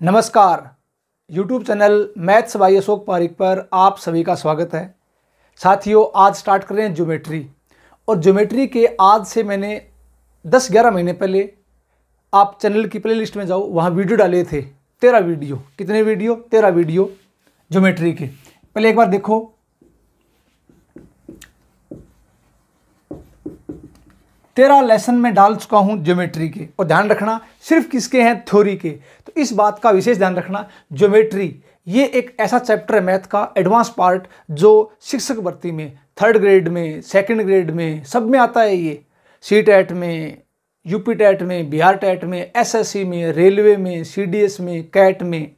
नमस्कार। YouTube channel maths by Ashok Pareek पर आप सभी का स्वागत है। साथियों, आज स्टार्ट कर रहे हैं ज्योमेट्री। और ज्योमेट्री के आज से मैंने 10-11 महीने पहले आप चैनल की प्लेलिस्ट में जाओ, वहाँ वीडियो डाले थे 13 वीडियो। कितने वीडियो? 13 वीडियो ज्योमेट्री के। पहले एक बार देखो। 13 लेसन में डाल चुका हूं ज्योमेट्री के। और ध्यान रखना, सिर्फ किसके हैं? थ्योरी के। तो इस बात का विशेष ध्यान रखना, ज्योमेट्री ये एक ऐसा चैप्टर है मैथ का एडवांस पार्ट जो शिक्षक भर्ती में 3rd ग्रेड में, 2nd ग्रेड में सब में आता है। ये CTET में, UP टेट में, बिहार टेट में, SSC में, रेलवे में, CDS में, कैट में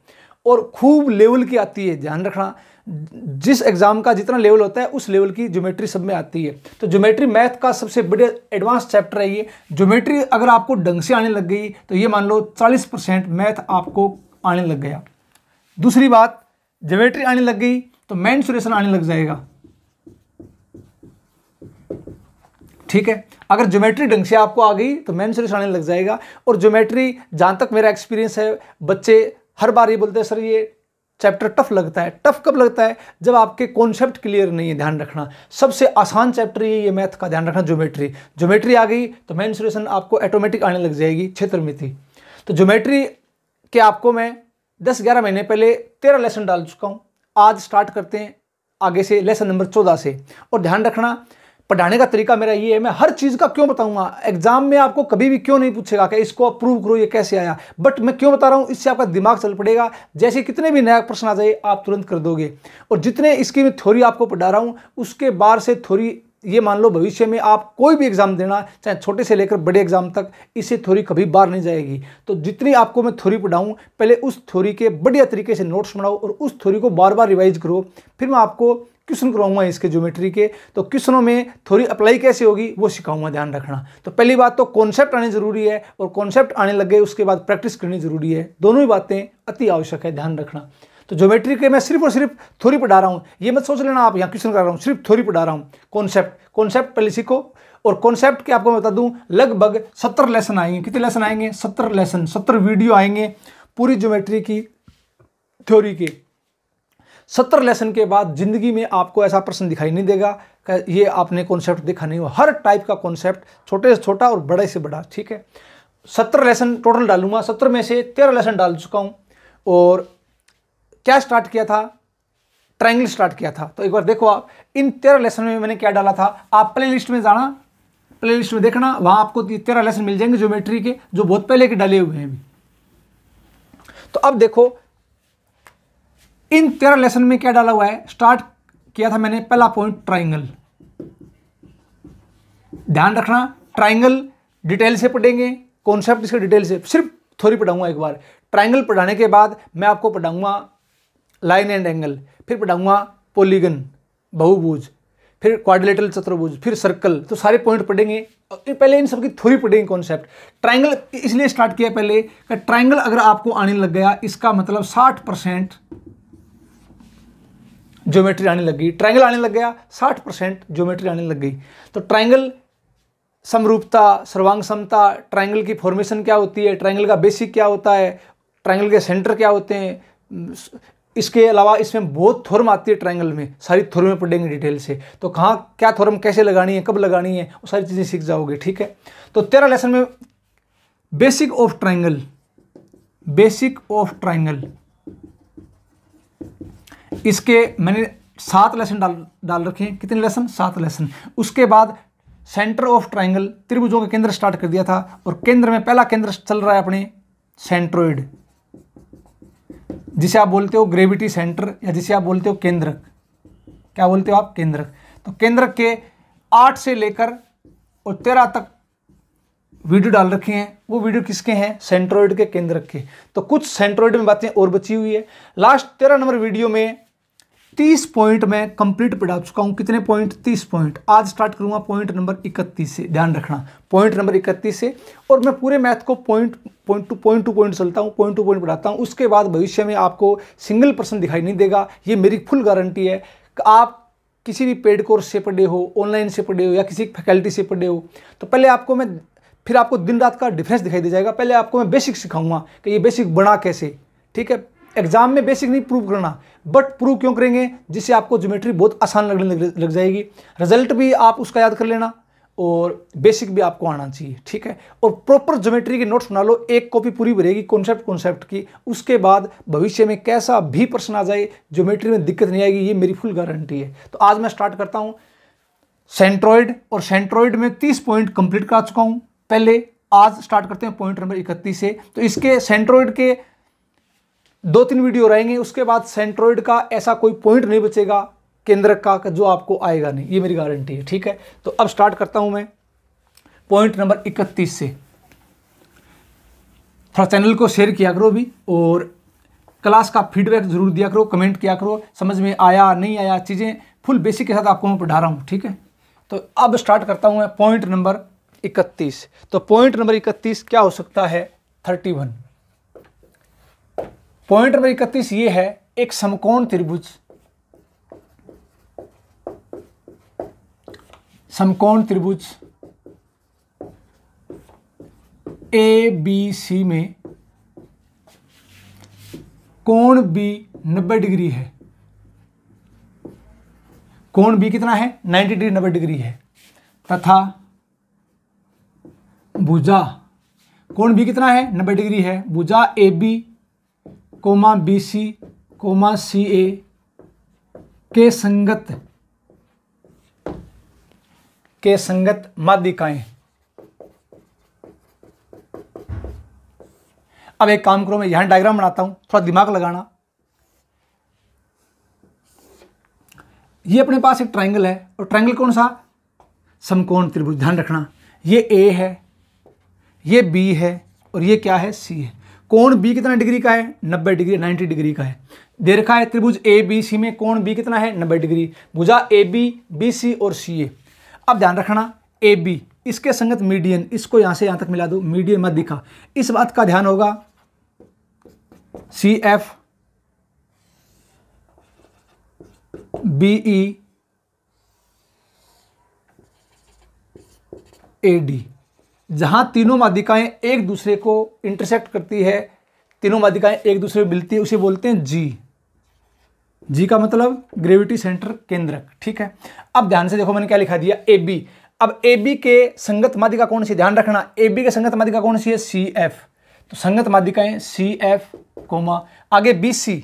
और खूब लेवल की आती है। ध्यान रखना, जिस एग्जाम का जितना लेवल होता है उस लेवल की ज्योमेट्री सब में आती है। तो ज्योमेट्री मैथ का सबसे बड़े एडवांस चैप्टर है ये। ज्योमेट्री अगर आपको ढंग से आने लग गई तो ये मान लो 40% मैथ आपको आने लग गया। दूसरी बात, ज्योमेट्री आने लग गई तो मेंसुरेशन आने लग जाएगा। ठीक है, अगर ज्योमेट्री ढंग से आपको आ गई तो मेंसुरेशन आने लग जाएगा। और ज्योमेट्री, जहां तक मेरा एक्सपीरियंस है, बच्चे हर बार ये बोलते हैं सर ये चैप्टर टफ लगता है। टफ कब लगता है? जब आपके कॉन्सेप्ट क्लियर नहीं है। ध्यान रखना, सबसे आसान चैप्टर ये मैथ का। ध्यान रखना, ज्योमेट्री आ गई तो मेंसुरेशन आपको ऑटोमेटिक आने लग जाएगी, क्षेत्रमिति। तो ज्योमेट्री के आपको मैं 10-11 महीने पहले 13 लेसन डाल चुका हूं। आज स्टार्ट करते हैं आगे से लेसन नंबर 14 से। और ध्यान रखना, पढ़ाने का तरीका मेरा ये है, मैं हर चीज़ का क्यों बताऊंगा। एग्जाम में आपको कभी भी क्यों नहीं पूछेगा कि इसको आप प्रूव करो ये कैसे आया, बट मैं क्यों बता रहा हूं, इससे आपका दिमाग चल पड़ेगा। जैसे कितने भी नया प्रश्न आ जाए आप तुरंत कर दोगे। और जितने इसकी मैं थ्योरी आपको पढ़ा रहा हूं उसके बाहर से थ्योरी, ये मान लो भविष्य में आप कोई भी एग्जाम देना, चाहे छोटे से लेकर बड़े एग्जाम तक, इससे थ्योरी कभी बाहर नहीं जाएगी। तो जितनी आपको मैं थ्योरी पढ़ाऊं, पहले उस थ्योरी के बढ़िया तरीके से नोट्स बनाओ और उस थ्योरी को बार बार रिवाइज करो। फिर मैं आपको क्वेश्चन करवाऊंगा इसके ज्योमेट्री के। तो क्वेश्चनों में थ्योरी अप्लाई कैसे होगी वो सिखाऊंगा। ध्यान रखना, तो पहली बात तो कॉन्सेप्ट आने जरूरी है, और कॉन्सेप्ट आने लग गए उसके बाद प्रैक्टिस करनी जरूरी है। दोनों ही बातें अति आवश्यक है। ध्यान रखना, तो ज्योमेट्री के मैं सिर्फ और सिर्फ थ्योरी पढ़ा रहा हूं। ये मत सोच लेना आप यहाँ क्वेश्चन कर रहा हूं, सिर्फ थ्योरी पढ़ा रहा हूं। कॉन्सेप्ट पहले सीखो। और कॉन्सेप्ट के आपको मैं बता दूं, लगभग 70 लेसन आएंगे। कितने लेसन आएंगे? 70 लेसन, 70 वीडियो आएंगे पूरी ज्योमेट्री की थ्योरी के। 70 लेसन के बाद जिंदगी में आपको ऐसा प्रश्न दिखाई नहीं देगा कि ये आपने कॉन्सेप्ट देखा नहीं हो। हर टाइप का कॉन्सेप्ट, छोटे से छोटा और बड़े से बड़ा। ठीक है, 70 लेसन टोटल डालूंगा। 70 में से 13 लेसन डाल चुका हूं। और क्या स्टार्ट किया था? ट्रायंगल स्टार्ट किया था। तो एक बार देखो आप, इन 13 लेसन में मैंने क्या डाला था। आप प्ले लिस्ट में जाना, प्ले लिस्ट में देखना, वहां आपको 13 लेसन मिल जाएंगे ज्योमेट्री के, जो बहुत पहले के डाले हुए हैं। तो अब देखो, इन 13 लेसन में क्या डाला हुआ है। स्टार्ट किया था मैंने, पहला पॉइंट ट्राइंगल। ध्यान रखना, ट्राइंगल डिटेल से पढ़ेंगे, कॉन्सेप्ट इसके डिटेल से, सिर्फ थ्योरी पढ़ाऊंगा एक बार। ट्राइंगल पढ़ाने के बाद मैं आपको पढ़ाऊंगा लाइन एंड एंगल, फिर पढ़ाऊंगा पॉलीगन, बहुभुज, फिर क्वाड्रिलेटरल चतुर्भुज, फिर सर्कल। तो सारे पॉइंट पढ़ेंगे। पहले इन सबकी थ्योरी पढ़ेंगे, कॉन्सेप्ट। ट्राइंगल इसलिए स्टार्ट किया पहले कि ट्राइंगल अगर आपको आने लग गया, इसका मतलब 60% ज्योमेट्री आने लग गई। ट्रायंगल आने लग गया, 60% ज्योमेट्री आने लग गई। तो ट्रायंगल समरूपता, सर्वांग समता, ट्रायंगल की फॉर्मेशन क्या होती है, ट्रायंगल का बेसिक क्या होता है, ट्रायंगल के सेंटर क्या होते हैं, इसके अलावा इसमें बहुत थ्योरम आती है ट्रायंगल में। सारी थ्योरम में पढ़ेंगे डिटेल से। तो कहाँ क्या थ्योरम कैसे लगानी है, कब लगानी है, वो सारी चीज़ें सीख जाओगे। ठीक है, तो 13 लेसन में बेसिक ऑफ ट्रायंगल, इसके मैंने 7 लेसन डाल रखे हैं। कितने लेसन? 7 लेसन। उसके बाद सेंटर ऑफ ट्राइंगल, त्रिभुजों के केंद्र स्टार्ट कर दिया था। और केंद्र में पहला केंद्र चल रहा है अपने सेंट्रोइड, जिसे आप बोलते हो ग्रेविटी सेंटर, या जिसे आप बोलते हो केंद्रक। क्या बोलते हो आप? केंद्रक। तो केंद्रक के 8 से लेकर और 13 तक वीडियो डाल रखे हैं। वो वीडियो किसके हैं? सेंट्रोइड के, केंद्रक के। तो कुछ सेंट्रोइड में बातें और बची हुई है। लास्ट 13 नंबर वीडियो में 30 पॉइंट मैं कंप्लीट पढ़ा चुका हूं। कितने पॉइंट? 30 पॉइंट। आज स्टार्ट करूंगा पॉइंट नंबर 31 से। ध्यान रखना, पॉइंट नंबर 31 से। और मैं पूरे मैथ को पॉइंट टू पॉइंट चलता हूं, पॉइंट टू पॉइंट पढ़ाता हूं। उसके बाद भविष्य में आपको सिंगल पर्सन दिखाई नहीं देगा, ये मेरी फुल गारंटी है। आप किसी भी पेड कोर्स से पढ़े हो, ऑनलाइन से पढ़े हो, या किसी फैकल्टी से पढ़े हो, तो पहले आपको फिर आपको दिन रात का डिफरेंस दिखाई दे जाएगा। पहले आपको मैं बेसिक सिखाऊंगा कि ये बेसिक बना कैसे। ठीक है। एग्जाम में बेसिक नहीं प्रूव करना, बट प्रूव क्यों करेंगे, जिससे आपको ज्योमेट्री बहुत आसान लगने लग जाएगी। रिजल्ट भी आप उसका याद कर लेना और बेसिक भी आपको आना चाहिए, ठीक है। और प्रॉपर ज्योमेट्री के नोट्स बना लो, एक कॉपी पूरी भरेगी कॉन्सेप्ट की। उसके बाद भविष्य में कैसा भी प्रश्न आ जाए ज्योमेट्री में दिक्कत नहीं आएगी, ये मेरी फुल गारंटी है। तो आज मैं स्टार्ट करता हूँ सेंट्रॉइड, और सेंट्रॉइड में 30 पॉइंट कंप्लीट करा चुका हूँ पहले। आज स्टार्ट करते हैं पॉइंट नंबर 31 से। तो इसके सेंट्रॉइड के 2-3 वीडियो रहेंगे, उसके बाद सेंट्रॉइड का ऐसा कोई पॉइंट नहीं बचेगा केंद्रक का जो आपको आएगा नहीं, ये मेरी गारंटी है, ठीक है। तो अब स्टार्ट करता हूं मैं पॉइंट नंबर 31 से। थोड़ा चैनल को शेयर किया करो भी, और क्लास का फीडबैक जरूर दिया करो, कमेंट किया करो, समझ में आया नहीं आया, चीज़ें फुल बेसिक के साथ आपको मैं पढ़ा रहा हूँ, ठीक है। तो अब स्टार्ट करता हूँ मैं पॉइंट नंबर 31। तो पॉइंट नंबर 31 क्या हो सकता है, 31। पॉइंट नंबर 31 ये है, एक समकोण त्रिभुज, समकोण त्रिभुज ABC में कोण B 90 डिग्री है। कोण B कितना है, 90 डिग्री, 90 डिग्री है। तथा भुजा, कोण B कितना है, 90 डिग्री है। भुजा AB, BC, CA के संगत माध्यिकाएं। अब एक काम करो, मैं यहां डायग्राम बनाता हूं, थोड़ा दिमाग लगाना। ये अपने पास एक ट्रायंगल है, और ट्रायंगल कौन सा, समकोण त्रिभुज। ध्यान रखना, ये A है, ये B है, और ये क्या है, C है। कोण B कितना डिग्री का है, 90 डिग्री, 90 डिग्री का है। दे रखा है त्रिभुज ABC में कोण B कितना है, 90 डिग्री। भुजा AB, BC और CA। अब ध्यान रखना, AB इसके संगत मीडियन, इसको यहां से यहां तक मिला दो, मीडियन माध्यिका। इस बात का ध्यान होगा, CF BE AD, जहां तीनों माध्यिकाएं एक दूसरे को इंटरसेक्ट करती है, तीनों माध्यिकाएं एक दूसरे में मिलती है, उसे बोलते हैं जी का मतलब ग्रेविटी सेंटर, केंद्रक, ठीक है। अब ध्यान से देखो, मैंने क्या लिखा दिया, AB। अब AB के संगत माध्यिका कौन सी, ध्यान रखना, AB के संगत माध्यिका कौन सी है, CF। तो संगत माध्यिकाएं CF, आगे BC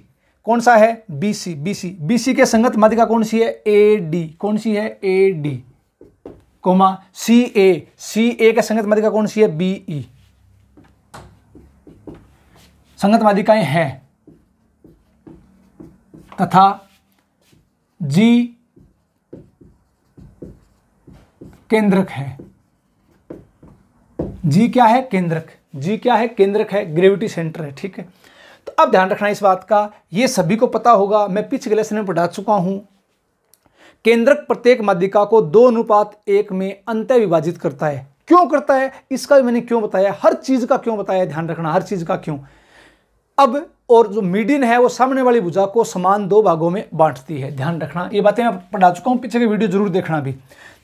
कौन सा है, BC के संगत माध्यिका कौन सी है, AD, कौन सी है, AD, CA के संगत माध्यिका कौन सी है, BE। संगत माध्यिकाएं हैं। तथा G केंद्रक है। G क्या है, केंद्रक। G क्या है, केंद्रक है, ग्रेविटी सेंटर है, ठीक है। तो अब ध्यान रखना इस बात का, ये सभी को पता होगा, मैं पिछले लेसन में पढ़ा चुका हूं। केंद्रक प्रत्येक माध्यिका को 2:1 में अंतः विभाजित करता है। क्यों करता है, इसका भी मैंने क्यों बताया, हर चीज का क्यों बताया, ध्यान रखना, हर चीज का क्यों। अब और जो मीडियन है वो सामने वाली भुजा को समान 2 भागों में बांटती है, ध्यान रखना। ये बातें मैं पढ़ा चुका हूं, पीछे के वीडियो जरूर देखना भी।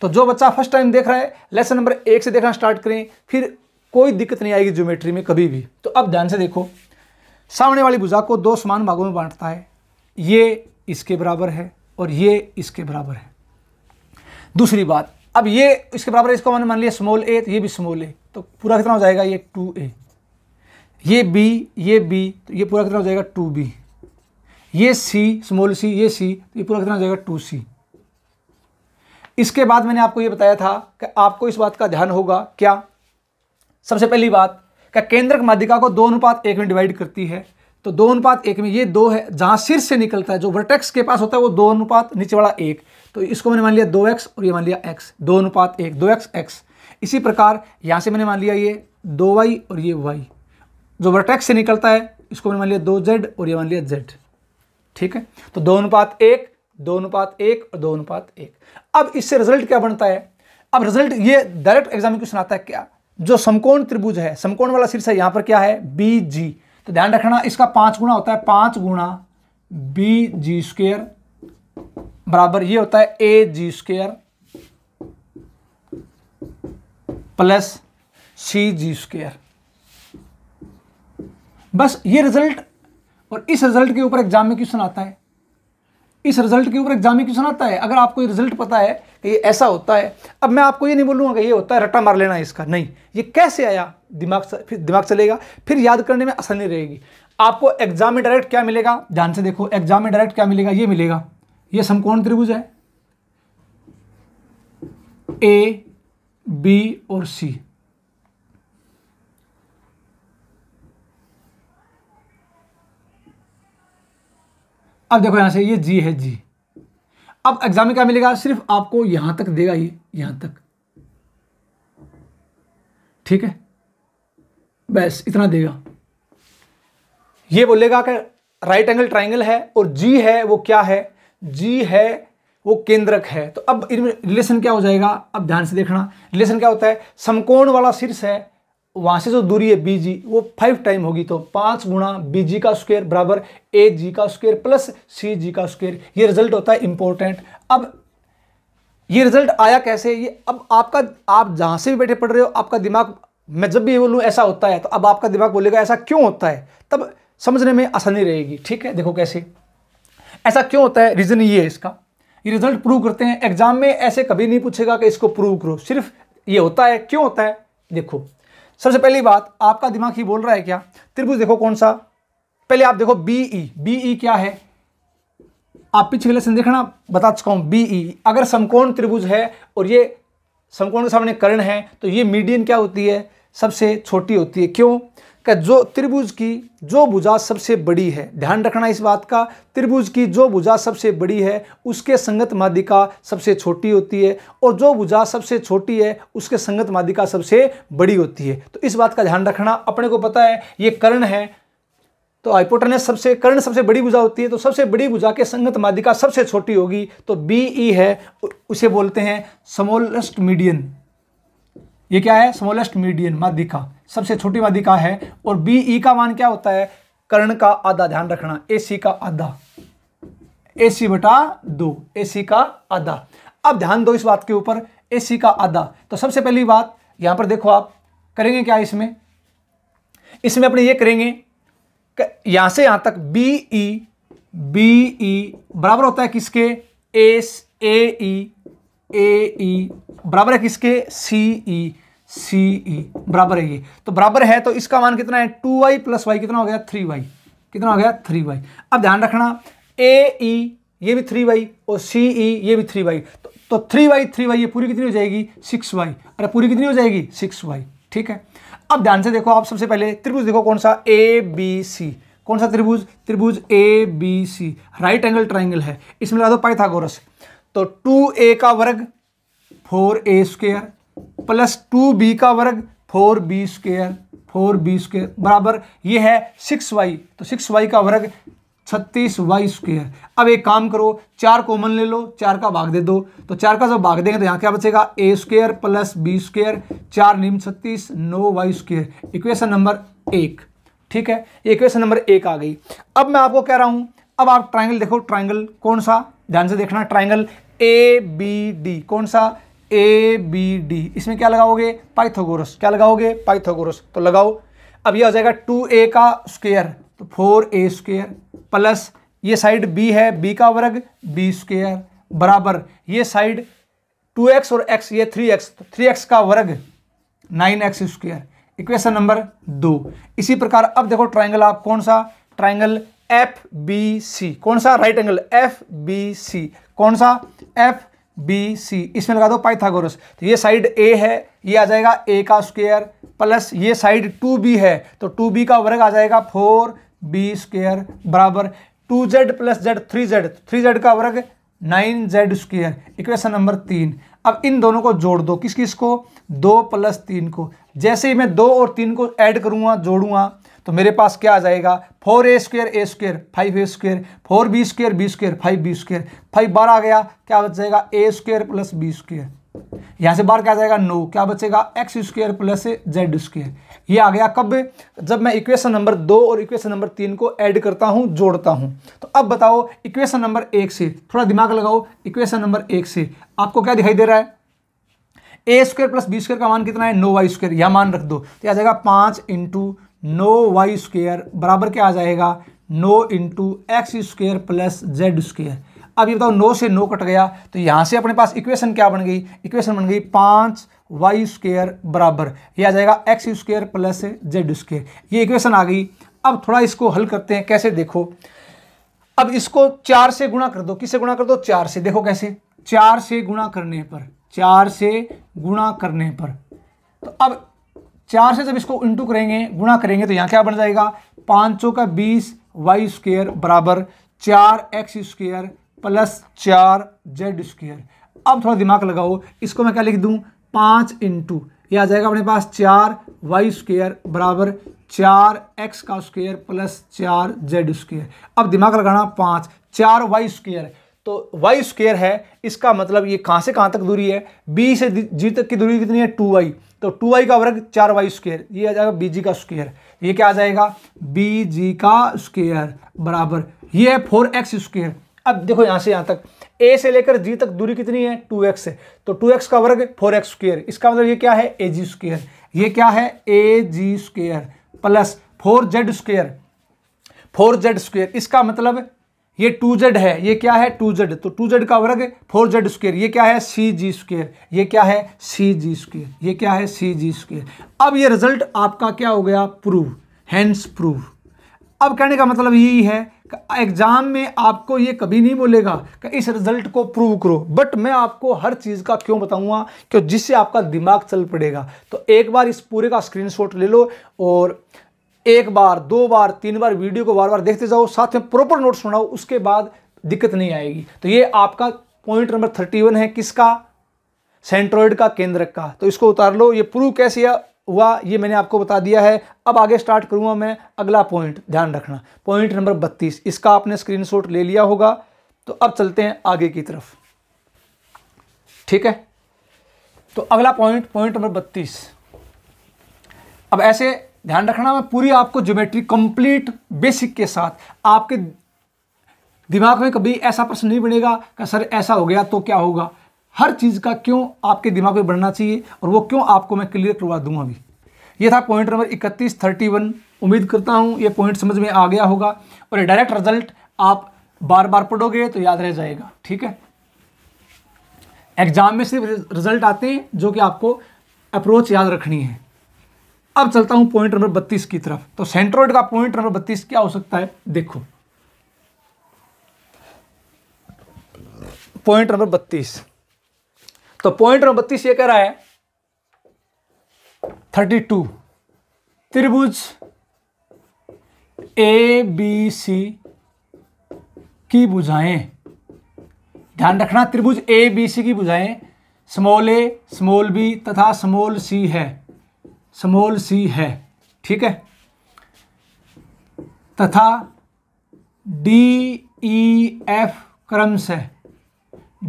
तो जो बच्चा फर्स्ट टाइम देख रहा है, लेसन नंबर 1 से देखना स्टार्ट करें, फिर कोई दिक्कत नहीं आएगी ज्योमेट्री में कभी भी। तो अब ध्यान से देखो, सामने वाली भुजा को 2 समान भागों में बांटता है, ये इसके बराबर है और ये इसके बराबर है। दूसरी बात, अब ये इसके बराबर है, इसको मैंने मान लिया स्मॉल a, तो ये भी स्मॉल a, तो पूरा कितना हो जाएगा, ये 2a। ये b, तो ये पूरा कितना हो जाएगा, 2b। ये c, स्मॉल c, ये c, तो ये पूरा कितना हो जाएगा, 2c। इसके बाद मैंने आपको ये बताया था कि आपको इस बात का ध्यान होगा, क्या, सबसे पहली बात, क्या केंद्रक माध्यिका को 2:1 में डिवाइड करती है। तो 2:1 में ये 2 है, जहां शीर्ष से निकलता है, जो वर्टेक्स के पास होता है वो 2 नीचे वाला 1, तो इसको मैंने मान लिया 2x और ये मान लिया x, 2:1, 2x x। इसी प्रकार यहां से मैंने मान लिया ये 2y और ये y, जो वर्टेक्स से निकलता है इसको मैंने मान लिया 2z और ये मान लिया z, ठीक है। तो 2:1, 2:1 और 2:1। अब इससे रिजल्ट क्या बनता है, अब रिजल्ट ये डायरेक्ट एग्जाम में क्वेश्चन आता है, क्या, जो समकोण त्रिभुज है, समकोण वाला शीर्ष है, यहां पर क्या है, BG। तो ध्यान रखना, इसका 5 गुना होता है, 5 गुणा BG² बराबर ये होता है AG² प्लस CG²। बस ये रिजल्ट और इस रिजल्ट के ऊपर एग्जाम में क्वेश्चन आता है, इस रिजल्ट के ऊपर एग्जाम में क्वेश्चन आता है। अगर आपको ये रिजल्ट पता है कि ये ऐसा होता है, अब मैं आपको ये नहीं बोलूँगा कि ये होता है रट्टा मार लेना है इसका, नहीं, ये कैसे आया फिर दिमाग चलेगा, फिर याद करने में आसानी रहेगी। आपको एग्जाम में डायरेक्ट क्या मिलेगा, ध्यान से देखो, एग्जाम में डायरेक्ट क्या मिलेगा, ये मिलेगा, ये समकोण त्रिभुज है ए बी और सी, अब देखो यहां से ये जी है, जी। अब एग्जाम में क्या मिलेगा, सिर्फ आपको यहां तक देगा, ये यहां तक, ठीक है, बस इतना देगा। ये बोलेगा कि राइट एंगल ट्राइंगल है और जी है वो क्या है, जी है वो केंद्रक है। तो अब इनमें रिलेशन क्या हो जाएगा, अब ध्यान से देखना, रिलेशन क्या होता है, समकोण वाला शीर्ष है, वहां से जो दूरी है बीजी वो 5 टाइम होगी, तो 5 गुणा बीजी का स्क्वायर बराबर ए जी का स्क्वायर प्लस सी जी का स्क्वायर। ये रिजल्ट होता है इंपॉर्टेंट। अब ये रिजल्ट आया कैसे, ये अब आपका, आप जहां से भी बैठे पढ़ रहे हो, आपका दिमाग, मैं जब भी ये बोलूँ ऐसा होता है, तो अब आपका दिमाग बोलेगा ऐसा क्यों होता है, तब समझने में आसानी रहेगी। ठीक है, देखो कैसे ऐसा क्यों होता है, रीजन ये है इसका, ये रिजल्ट प्रूव करते हैं। एग्जाम में ऐसे कभी नहीं पूछेगा कि इसको प्रूव करो, सिर्फ ये होता है, क्यों होता है। देखो सबसे पहली बात, आपका दिमाग ही बोल रहा है क्या, त्रिभुज देखो कौन सा, पहले आप देखो बीई, बीई क्या है, आप पिछले लेसन देखना, बता चुका हूं। बीई अगर समकोण त्रिभुज है और ये समकोण के सामने कर्ण है, तो ये मीडियन क्या होती है, सबसे छोटी होती है। क्यों, कि जो त्रिभुज की जो भुजा सबसे बड़ी है, ध्यान रखना इस बात का, त्रिभुज की जो भुजा सबसे बड़ी है उसके संगत माध्यिका सबसे छोटी होती है, और जो भुजा सबसे छोटी है उसके संगत माध्यिका सबसे बड़ी होती है। तो इस बात का ध्यान रखना। अपने को पता है ये कर्ण है, तो हाइपोटेनस सबसे, कर्ण सबसे बड़ी भुजा होती है, तो सबसे बड़ी भुजा के संगत माध्यिका सबसे छोटी होगी, तो बीई है, उसे बोलते हैं स्मॉलेस्ट मीडियन। ये क्या है, स्मॉलेस्ट मीडियन माध्यिका, सबसे छोटी माध्यिका है। और बीई का मान क्या होता है, कर्ण का आधा, ध्यान रखना, एसी का आधा, एसी बटा 2, एसी का आधा। अब ध्यान दो इस बात के ऊपर, एसी का आधा। तो सबसे पहली बात यहां पर देखो, आप करेंगे क्या इसमें, इसमें अपने ये करेंगे, यहां से यहां तक बीई, बीई बराबर होता है किसके, एस ए ई बराबर है किसके, सीई, सीई बराबर है ये, तो बराबर है, तो इसका मान कितना है, 2y प्लस वाई कितना हो गया, 3y, कितना हो गया, 3y। अब ध्यान रखना, ए ई ये भी 3y और सी ई ये भी 3y, तो 3y ये पूरी कितनी हो जाएगी, 6y, अरे पूरी कितनी हो जाएगी, 6y। ठीक है, अब ध्यान से देखो, आप सबसे पहले त्रिभुज देखो कौन सा, ए बी सी, कौन सा त्रिभुज, त्रिभुज A B C, right angle triangle है, इसमें लगा दो पाइथागोरस। तो 2a का वर्ग 4a स्क्वायर प्लस 2b का वर्ग 4b स्क्वायर बराबर ये है 6y, तो 6y का वर्ग 36y स्क्वायर। अब एक काम करो, 4 कॉमन ले लो, 4 का भाग दे दो, तो 4 का जब भाग देंगे तो यहाँ क्या बचेगा, a square plus b square, 4 निम 36, 9y स्क्वायर, इक्वेशन नंबर 1। ठीक है, इक्वेशन नंबर 1 आ गई। अब मैं आपको कह रहा हूं, अब आप ट्राइंगल देखो, ट्राइंगल कौन सा, ध्यान से देखना, ट्राइंगल ए बी डी, कौन सा, ए बी डी, इसमें क्या लगाओगे, पाइथागोरस, क्या लगाओगे, पाइथागोरस, तो लगाओ। अब ये आ जाएगा 2a का स्क्वायर, तो 4a स्क्वायर प्लस ये साइड b है, b का वर्ग b स्क्वायर बराबर ये साइड 2x और x, ये 3x, तो 3x का वर्ग 9x स्क्वायर, इक्वेशन नंबर 2। इसी प्रकार अब देखो ट्राइंगल, आप कौन सा, ट्राइंगल एफ बी सी, कौन सा, right angle F B C, कौन सा, एफ बी सी, इसमें लगा दो पाइथागोरस। तो ये साइड ए है, ये आ जाएगा a का स्क्वायर प्लस ये साइड 2b है, तो 2b का वर्ग आ जाएगा 4b स्क्वायर बराबर 2z plus z 3z, 3z का वर्ग 9z स्क्वायर, इक्वेशन नंबर 3। अब इन दोनों को जोड़ दो, किस किस को, 2 प्लस 3 को। जैसे ही मैं 2 और 3 को ऐड करूंगा, जोड़ूंगा, तो मेरे पास क्या आ जाएगा, 4a square 5a square, 4b square 5b square, 5 बार आ गया, क्या बच जाएगा, a square plus b square, यहाँ से बाहर क्या आ जाएगा, 9, क्या बचेगा, x square plus z square. ये आ गया कब, जब मैं इक्वेशन नंबर 2 और इक्वेशन नंबर 3 को ऐड करता हूँ, जोड़ता हूँ। तो अब बताओ इक्वेशन नंबर 1 से, थोड़ा दिमाग लगाओ, इक्वेशन नंबर 1 से आपको क्या दिखाई दे रहा है, a square plus b square का मान कितना है, 9y स्क्वायर, यह मान रख दो, तो आ जाएगा 5 × 9y स्क्वायर बराबर क्या आ जाएगा, 9 into x square plus Z square. अब ये बताओ 9 से 9 कट गया तो यहाँ से अपने पास इक्वेशन क्या बन गई, इक्वेशन बन गई 5y स्क्वेयर बराबर ये आ जाएगा x square plus Z square. ये इक्वेशन आ गई। अब थोड़ा इसको हल करते हैं, कैसे देखो, अब इसको 4 से गुणा कर दो। किससे गुणा कर दो, 4 से। देखो कैसे, 4 से गुणा करने पर, 4 से गुणा करने पर, तो अब 4 से जब इसको इंटू करेंगे, गुणा करेंगे, तो यहाँ क्या बन जाएगा 5 चौका 20 वाई स्क्वेयर बराबर 4x square plus 4z square. अब थोड़ा दिमाग लगाओ, इसको मैं क्या लिख दूँ 5 इंटू ये आ जाएगा अपने पास 4y स्क्वेयर बराबर 4x का स्क्वेयर प्लस 4z स्क्वेयर। अब दिमाग लगाना, 5 4y स्क्वेयर, तो y स्क्वेयर है, इसका मतलब ये कहाँ से कहाँ तक दूरी है, b से g तक की दूरी कितनी है 2y, तो 2y का वर्ग 4y स्क्वेयर, ये आ जाएगा bg का स्क्वेयर। ये क्या आ जाएगा bg का स्क्वेयर बराबर ये है 4x स्क्वेयर। अब देखो यहाँ से यहाँ तक a से लेकर g तक दूरी कितनी है 2x है, तो 2x का वर्ग 4x स्क्वेयर, इसका मतलब ये क्या हैag स्क्वेयर। ये क्या हैag square plus 4z square, 4z square, इसका मतलब ये 2z है, ये क्या है 2z, तो 2z का वर्ग 4z स्क्वेयर, ये क्या है cg स्क्वेयर, ये क्या है cg स्क्वेयर, ये क्या है cg स्क्वेयर। अब ये रिजल्ट आपका क्या हो गया, प्रूव, हैंस प्रूव। अब कहने का मतलब यही है कि एग्जाम में आपको ये कभी नहीं बोलेगा कि इस रिजल्ट को प्रूव करो, बट मैं आपको हर चीज़ का क्यों बताऊंगा, क्यों जिससे आपका दिमाग चल पड़ेगा। तो एक बार इस पूरे का स्क्रीनशॉट ले लो और एक बार, 2 बार, 3 बार वीडियो को बार बार देखते जाओ, साथ में प्रॉपर नोट्स बनाओ, उसके बाद दिक्कत नहीं आएगी। तो ये आपका पॉइंट नंबर 31 है, किसका, सेंट्रोइड का केंद्रक का। तो इसको उतार लो। ये प्रूव कैसे हुआ ये मैंने आपको बता दिया है। अब आगे स्टार्ट करूंगा मैं अगला पॉइंट, ध्यान रखना पॉइंट नंबर 32, इसका आपने स्क्रीनशॉट ले लिया होगा। तो अब चलते हैं आगे की तरफ, ठीक है। तो अगला पॉइंट, पॉइंट नंबर 32। अब ऐसे ध्यान रखना, मैं पूरी आपको ज्योमेट्री कंप्लीट बेसिक के साथ, आपके दिमाग में कभी ऐसा प्रश्न नहीं बनेगा कि सर ऐसा हो गया तो क्या होगा। हर चीज़ का क्यों आपके दिमाग में बढ़ना चाहिए और वो क्यों आपको मैं क्लियर करवा दूंगा अभी। ये था पॉइंट नंबर 31, 31। उम्मीद करता हूँ ये पॉइंट समझ में आ गया होगा और ये डायरेक्ट रिजल्ट आप बार बार पढ़ोगे तो याद रह जाएगा, ठीक है। एग्जाम में सिर्फ रिजल्ट आते हैं जो कि आपको अप्रोच याद रखनी है। अब चलता हूं पॉइंट नंबर 32 की तरफ। तो सेंट्रोइड का पॉइंट नंबर 32 क्या हो सकता है, देखो पॉइंट नंबर 32। तो पॉइंट नंबर 32 ये कह रहा है 32 त्रिभुज ABC की भुजाएं, ध्यान रखना त्रिभुज ABC की भुजाएं स्मॉल a, स्मॉल b तथा स्मॉल c है, स्मॉल c है, ठीक है, तथा DEF क्रमशः,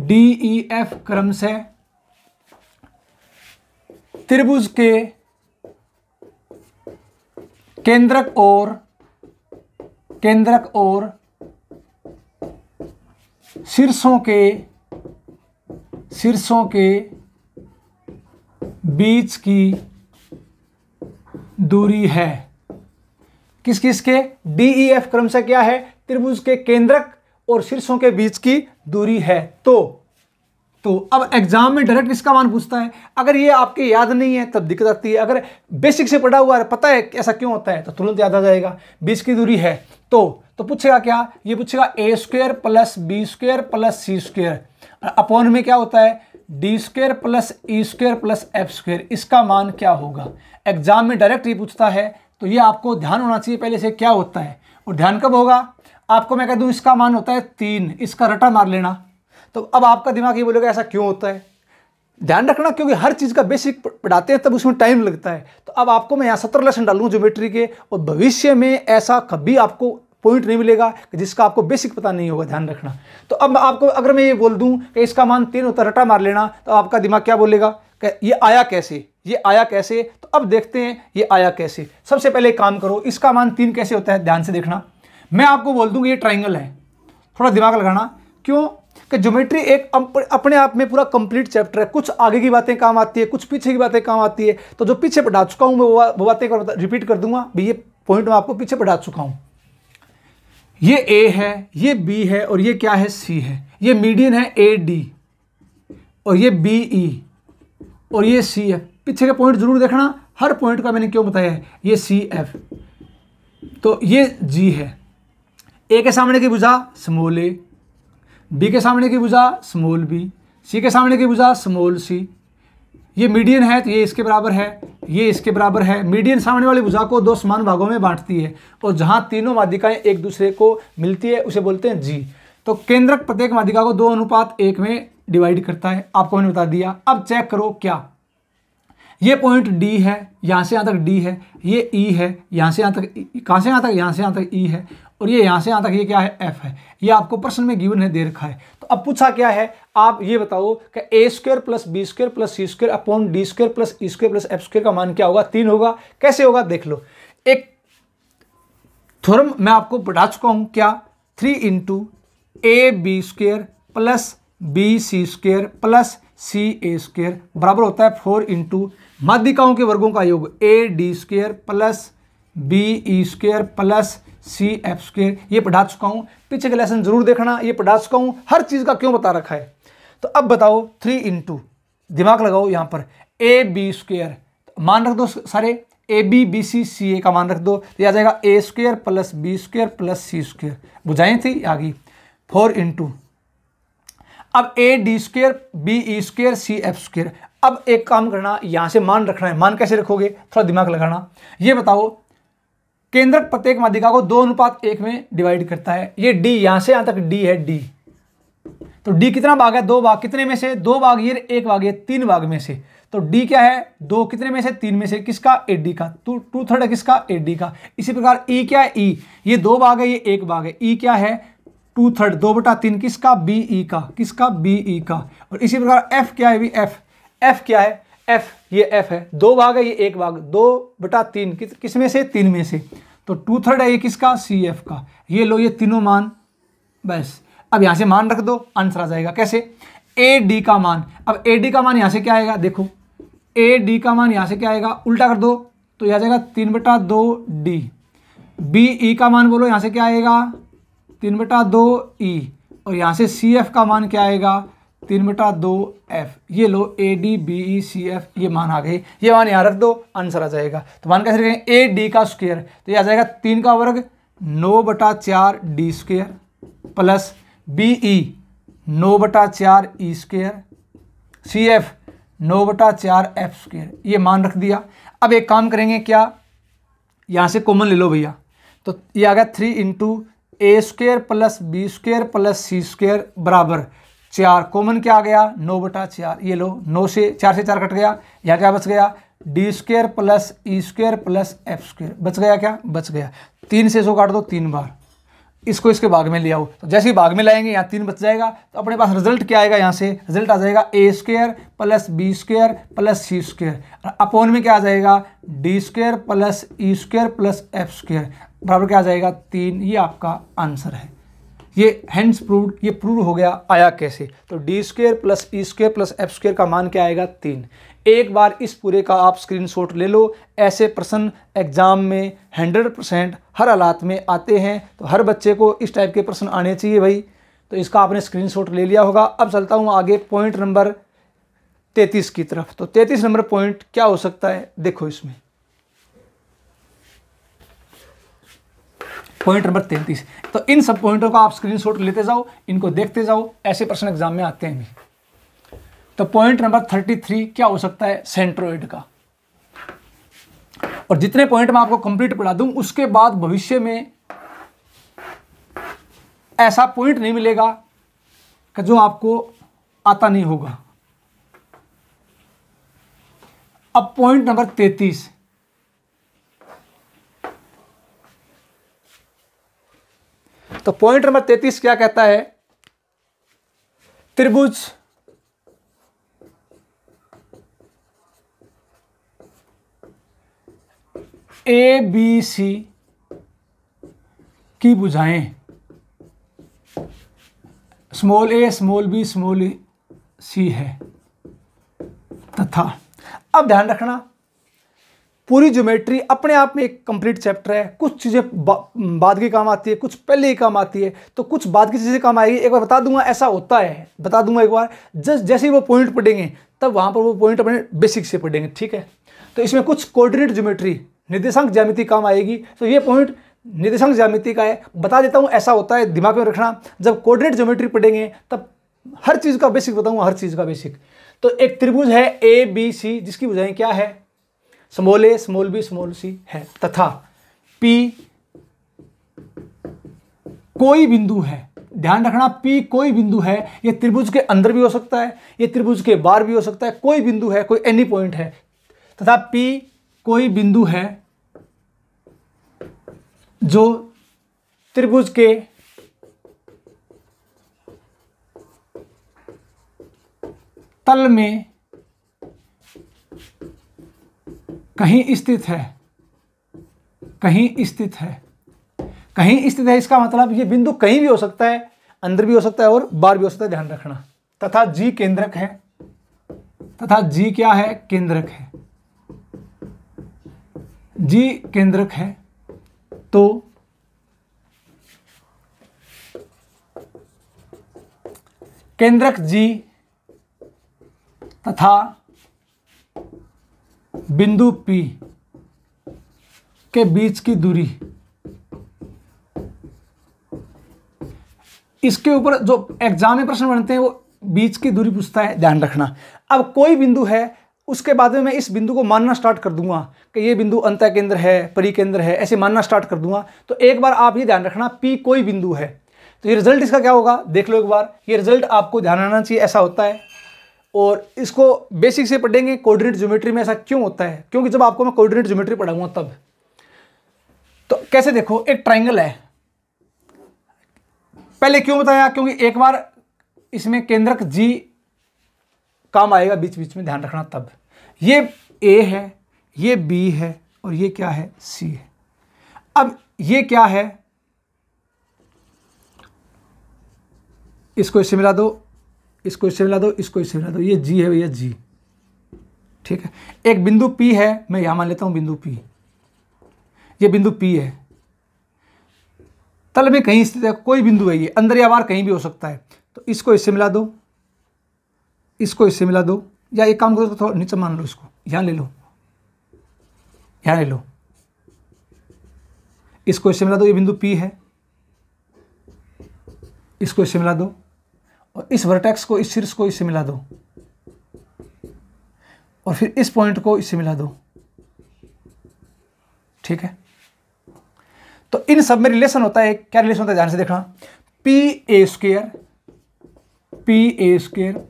DEF क्रमशः त्रिभुज के केंद्रक और शीर्षों के बीच की दूरी है। किस किस के, DEF क्रमशः क्या है, त्रिभुज के केंद्रक और शीर्षों के बीच की दूरी है। तो अब एग्जाम में डायरेक्ट इसका मान पूछता है। अगर ये आपके याद नहीं है तब दिक्कत आती है, अगर बेसिक से पढ़ा हुआ है, पता है ऐसा क्यों होता है, तो तुरंत याद आ जाएगा। बीच की दूरी है तो पूछेगा क्या, ये पूछेगा a square plus B square plus C square upon में क्या होता है D square plus E square plus F square, इसका मान क्या होगा। एग्जाम में डायरेक्ट ये पूछता है, तो ये आपको ध्यान होना चाहिए पहले से क्या होता है। और ध्यान कब होगा, आपको मैं कह दूं इसका मान होता है 3, इसका रटा मार लेना। तो अब आपका दिमाग ये बोलेगा ऐसा क्यों होता है। ध्यान रखना क्योंकि हर चीज़ का बेसिक पढ़ाते हैं तब उसमें टाइम लगता है। तो अब आपको मैं यहाँ 17 लेसन डालूंगा ज्योमेट्री के, और भविष्य में ऐसा कभी आपको पॉइंट नहीं मिलेगा कि जिसका आपको बेसिक पता नहीं होगा, ध्यान रखना। तो अब आपको अगर मैं ये बोल दूं कि इसका मान 3 होता है, रटा मार लेना, तो आपका दिमाग क्या बोलेगा कि ये आया कैसे, ये आया कैसे। तो अब देखते हैं ये आया कैसे। सबसे पहले एक काम करो, इसका मान 3 कैसे होता है, ध्यान से देखना। मैं आपको बोल दूंगा ये ट्राइंगल है, थोड़ा दिमाग लगाना। क्यों कि ज्योमेट्री एक अपने आप में पूरा कंप्लीट चैप्टर है। कुछ आगे की बातें काम आती है, कुछ पीछे की बातें काम आती है। तो जो पीछे पढ़ा चुका हूं मैं वो बातें रिपीट कर दूंगा। भी ये पॉइंट मैं आपको पीछे पढ़ा चुका हूं। ये ए है, ये बी है और ये क्या है, सी है। ये मीडियन है ए डी और ये बी ई और ये सी एफ। पीछे के पॉइंट जरूर देखना, हर पॉइंट का मैंने क्यों बताया है। ये सी एफ, तो ये जी है। ए के सामने की भुजा स्मॉल ए, बी के सामने की भुजा स्मॉल बी, सी के सामने की भुजा स्मॉल सी। ये मीडियन है तो ये इसके बराबर है, ये इसके बराबर है। मीडियन सामने वाली भुजा को दो समान भागों में बांटती है और जहां तीनों माध्यिकाएं एक दूसरे को मिलती है उसे बोलते हैं जी। तो केंद्रक प्रत्येक माध्यिका को 2:1 में डिवाइड करता है, आपको मैंने बता दिया। अब चेक करो क्या, ये पॉइंट डी है, यहां से यहां तक डी है, ये ई है, यहां से यहां तक, कहां से यहां तक, यहां से यहां तक ई है, और ये यहां से यहां तक ये क्या है, एफ है। ये आपको प्रश्न में गिवन है, दे रखा है। तो अब पूछा क्या है, आप ये बताओ कि A square plus B square plus C square upon D square plus E square plus F square का मान क्या होगा, 3 होगा। कैसे होगा देख लो, एक थ्योरम मैं आपको पढ़ा चुका हूं, क्या, 3 into A B square plus B C square plus C A square बराबर होता है 4 इंटू माध्यिकाओं के वर्गों का योग, A D square plus B E square plus C F square. ये पढ़ा चुका हूं, पीछे के लेसन जरूर देखना, ये पढ़ा चुका हूं, हर चीज का क्यों बता रखा है। तो अब बताओ 3 इंटू, दिमाग लगाओ यहां पर, ए बी स्क्वायर मान रख दो सारे, ए बी बी सी सी ए का मान रख दो, तो आ जाएगा A square plus B square plus C square. बुझाएं थी आ गई 4 इंटू, अब A D square B E square C F square. अब एक काम करना, यहां से मान रखना है। मान कैसे रखोगे, थोड़ा दिमाग लगाना। ये बताओ, केंद्रक प्रत्येक माध्यिका को 2:1 में डिवाइड करता है। ये डी, यहां से यहां तक डी है, डी, तो डी कितना भाग है, 2 भाग। कितने में से, 2 भाग, ये 1 भाग, ये 3 भाग में से। तो डी क्या है, 2 कितने में से, 3 में से। किसका, ए डी का। 2/3 है किसका, ए डी का। इसी प्रकार ई क्या है, ई, ये 2 भाग है, ये 1 भाग है। ई क्या है, 2/3, 2/3 किसका, बी ई का। किसका, बी ई का। और इसी प्रकार एफ क्या है, भी एफ, एफ क्या है, एफ, ये एफ है, 2 भाग है, ये 1 भाग, 2/3 किस में से, 3 में से। तो 2/3 है ये किसका, सी एफ का। ये लो, ये तीनों मान, बस। अब यहां से मान रख दो, आंसर आ जाएगा। कैसे, ए डी का मान। अब ए डी का मान यहां से क्या आएगा, देखो, ए डी का मान यहां से क्या आएगा, उल्टा कर दो तो यह आ जाएगा 3/2 डी। बी ई का मान बोलो, यहां से क्या आएगा, 3/2 ई। और यहां से सी एफ का मान क्या आएगा, 3/2 एफ। ये लो, A D B E C F, ये मान आ गए। ये मान यहाँ रख दो, आंसर आ जाएगा। तो मान कैसे रखेंगे, ए डी का स्क्वायर, तो ये आ जाएगा 3 का वर्ग 9/4 D square plus B E 9/4 E square, C F 9/4 F square. ये मान रख दिया। अब एक काम करेंगे, क्या, यहाँ से कॉमन ले लो भैया, तो ये आ गया 3 into A square plus B square plus C square बराबर 4। कॉमन क्या आ गया, 9/4। ये लो, 9 से 4 से 4 कट गया, यहाँ क्या बच गया, D square plus E square plus F square. बच गया क्या, बच गया। 3 से 100 काट दो 3 बार, इसको इसके भाग में ले आओ। तो जैसे ही भाग में लाएंगे यहाँ 3 बच जाएगा, तो अपने पास रिजल्ट क्या आएगा, यहाँ से रिजल्ट आ जाएगा A square plus B square plus C square. Upon में क्या आ जाएगा, D square plus E square plus F square बराबर क्या आ जाएगा, 3। ये आपका आंसर है। ये हैंड्स प्रूव्ड, ये प्रूव हो गया। आया कैसे, तो D square plus E square plus F square का मान क्या आएगा, 3। एक बार इस पूरे का आप स्क्रीनशॉट ले लो। ऐसे प्रश्न एग्जाम में 100% हर हालात में आते हैं, तो हर बच्चे को इस टाइप के प्रश्न आने चाहिए भाई। तो इसका आपने स्क्रीनशॉट ले लिया होगा। अब चलता हूँ आगे पॉइंट नंबर 33 की तरफ। तो 33 नंबर पॉइंट क्या हो सकता है, देखो इसमें पॉइंट नंबर 33। तो इन सब पॉइंटों का आप स्क्रीनशॉट लेते जाओ, इनको देखते जाओ, ऐसे प्रश्न एग्जाम में आते हैं भी। तो पॉइंट नंबर 33 क्या हो सकता है, सेंट्रोइड का। और जितने पॉइंट मैं आपको कंप्लीट पढ़ा दूं, उसके बाद भविष्य में ऐसा पॉइंट नहीं मिलेगा कि जो आपको आता नहीं होगा। अब पॉइंट नंबर 33, तो पॉइंट नंबर 33 क्या कहता है, त्रिभुज ए बी सी की भुजाएं स्मॉल ए स्मॉल बी स्मॉल सी है तथा, अब ध्यान रखना, पूरी ज्योमेट्री अपने आप में एक कंप्लीट चैप्टर है। कुछ चीज़ें बाद की काम आती है, कुछ पहले ही काम आती है, तो कुछ बाद की चीज़ें काम आएगी। एक बार बता दूंगा ऐसा होता है, बता दूंगा एक बार, जैसे ही वो पॉइंट पढ़ेंगे तब वहाँ पर वो पॉइंट अपने बेसिक से पढ़ेंगे, ठीक है। तो इसमें कुछ कोऑर्डिनेट ज्योमेट्री, निर्देशांक ज्यामिति काम आएगी। तो ये पॉइंट निर्देशांक ज्यामिति का है, बता देता हूँ। ऐसा होता है, दिमाग में रखना, जब कोऑर्डिनेट ज्योमेट्री पढ़ेंगे तब हर चीज़ का बेसिक बताऊंगा, हर चीज़ का बेसिक। तो एक त्रिभुज है ABC जिसकी भुजाएं क्या है, small a small b small c है, तथा P कोई बिंदु है। ध्यान रखना, P कोई बिंदु है। ये त्रिभुज के अंदर भी हो सकता है, ये त्रिभुज के बाहर भी हो सकता है, कोई बिंदु है, कोई एनी पॉइंट है। तथा P कोई बिंदु है जो त्रिभुज के तल में कहीं स्थित है, कहीं स्थित है, कहीं स्थित है। इसका मतलब ये बिंदु कहीं भी हो सकता है, अंदर भी हो सकता है और बाहर भी हो सकता है, ध्यान रखना। तथा G केंद्रक है, तथा G क्या है, केंद्रक है। G केंद्रक है तो केंद्रक G तथा बिंदु P के बीच की दूरी, इसके ऊपर जो एग्जाम में प्रश्न बनते हैं वो बीच की दूरी पूछता है, ध्यान रखना। अब कोई बिंदु है, उसके बाद में मैं इस बिंदु को मानना स्टार्ट कर दूंगा कि ये बिंदु अंतः केंद्र है, परिकेंद्र है, ऐसे मानना स्टार्ट कर दूंगा। तो एक बार आप ये ध्यान रखना, P कोई बिंदु है, तो ये रिजल्ट इसका क्या होगा, देख लो एक बार। ये रिजल्ट आपको ध्यान आना चाहिए, ऐसा होता है। और इसको बेसिक से पढ़ेंगे। कोऑर्डिनेट ज्योमेट्री में ऐसा क्यों होता है, क्योंकि जब आपको मैं कोऑर्डिनेट ज्योमेट्री पढ़ाऊंगा तब। तो कैसे, देखो एक ट्राइंगल है, पहले क्यों बताया, क्योंकि एक बार इसमें केंद्रक G काम आएगा बीच बीच में, ध्यान रखना तब। ये A है, ये B है और ये क्या है, C है। अब ये क्या है, इसको इससे मिला दो, इसको इससे मिला दो, इसको इससे मिला दो, ये G है भैया, G, ठीक है। एक बिंदु P है, मैं यहां मान लेता हूं बिंदु P, ये बिंदु P है, तल में कहीं स्थित है, कोई बिंदु है, ये अंदर या बाहर कहीं भी हो सकता है। तो इसको इससे मिला दो, इसको इससे मिला दो, या एक काम करो तो थोड़ा नीचे मान लो, इसको यहां ले लो, यहां ले लो, इसको इससे मिला दो, ये बिंदु P है, इसको इससे मिला दो, और इस वर्टेक्स को, इस शीर्ष को इससे मिला दो, और फिर इस पॉइंट को इससे मिला दो, ठीक है। तो इन सब में रिलेशन होता है, क्या रिलेशन होता है, ध्यान से देखना। PA square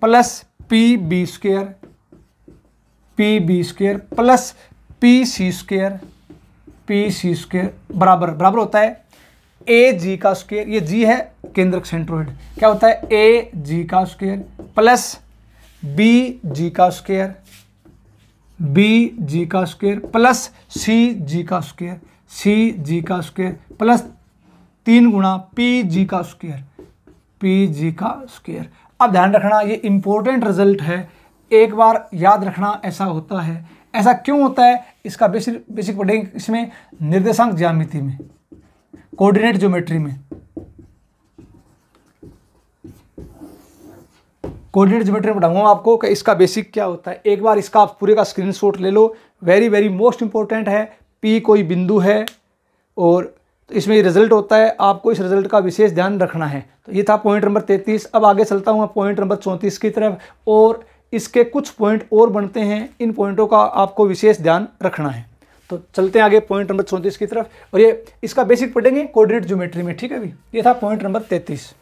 plus PB square plus PC square बराबर बराबर होता है AG का स्क्वायर, ये G है केंद्रक सेंट्रोइड, क्या होता है AG का स्क्वायर प्लस BG का स्क्वायर प्लस CG का स्क्वायर प्लस 3 गुणा PG का स्क्वायर। अब ध्यान रखना, ये इंपॉर्टेंट रिजल्ट है, एक बार याद रखना, ऐसा होता है। ऐसा क्यों होता है, इसका बेसिक पढ़ेंगे इसमें, निर्देशांक ज्यामिति में, कोऑर्डिनेट ज्योमेट्री में। कोऑर्डिनेट ज्योमेट्री में पढ़ाऊंगा आपको कि इसका बेसिक क्या होता है। एक बार इसका आप पूरे का स्क्रीनशॉट ले लो, वेरी वेरी मोस्ट इंपॉर्टेंट है। P कोई बिंदु है और तो इसमें रिजल्ट होता है, आपको इस रिजल्ट का विशेष ध्यान रखना है। तो ये था पॉइंट नंबर 33। अब आगे चलता हूँ पॉइंट नंबर 34 की तरफ, और इसके कुछ पॉइंट और बनते हैं, इन पॉइंटों का आपको विशेष ध्यान रखना है। तो चलते हैं आगे पॉइंट नंबर 34 की तरफ, और ये इसका बेसिक पढ़ेंगे कोऑर्डिनेट ज्योमेट्री में, ठीक है भी। ये था पॉइंट नंबर 33।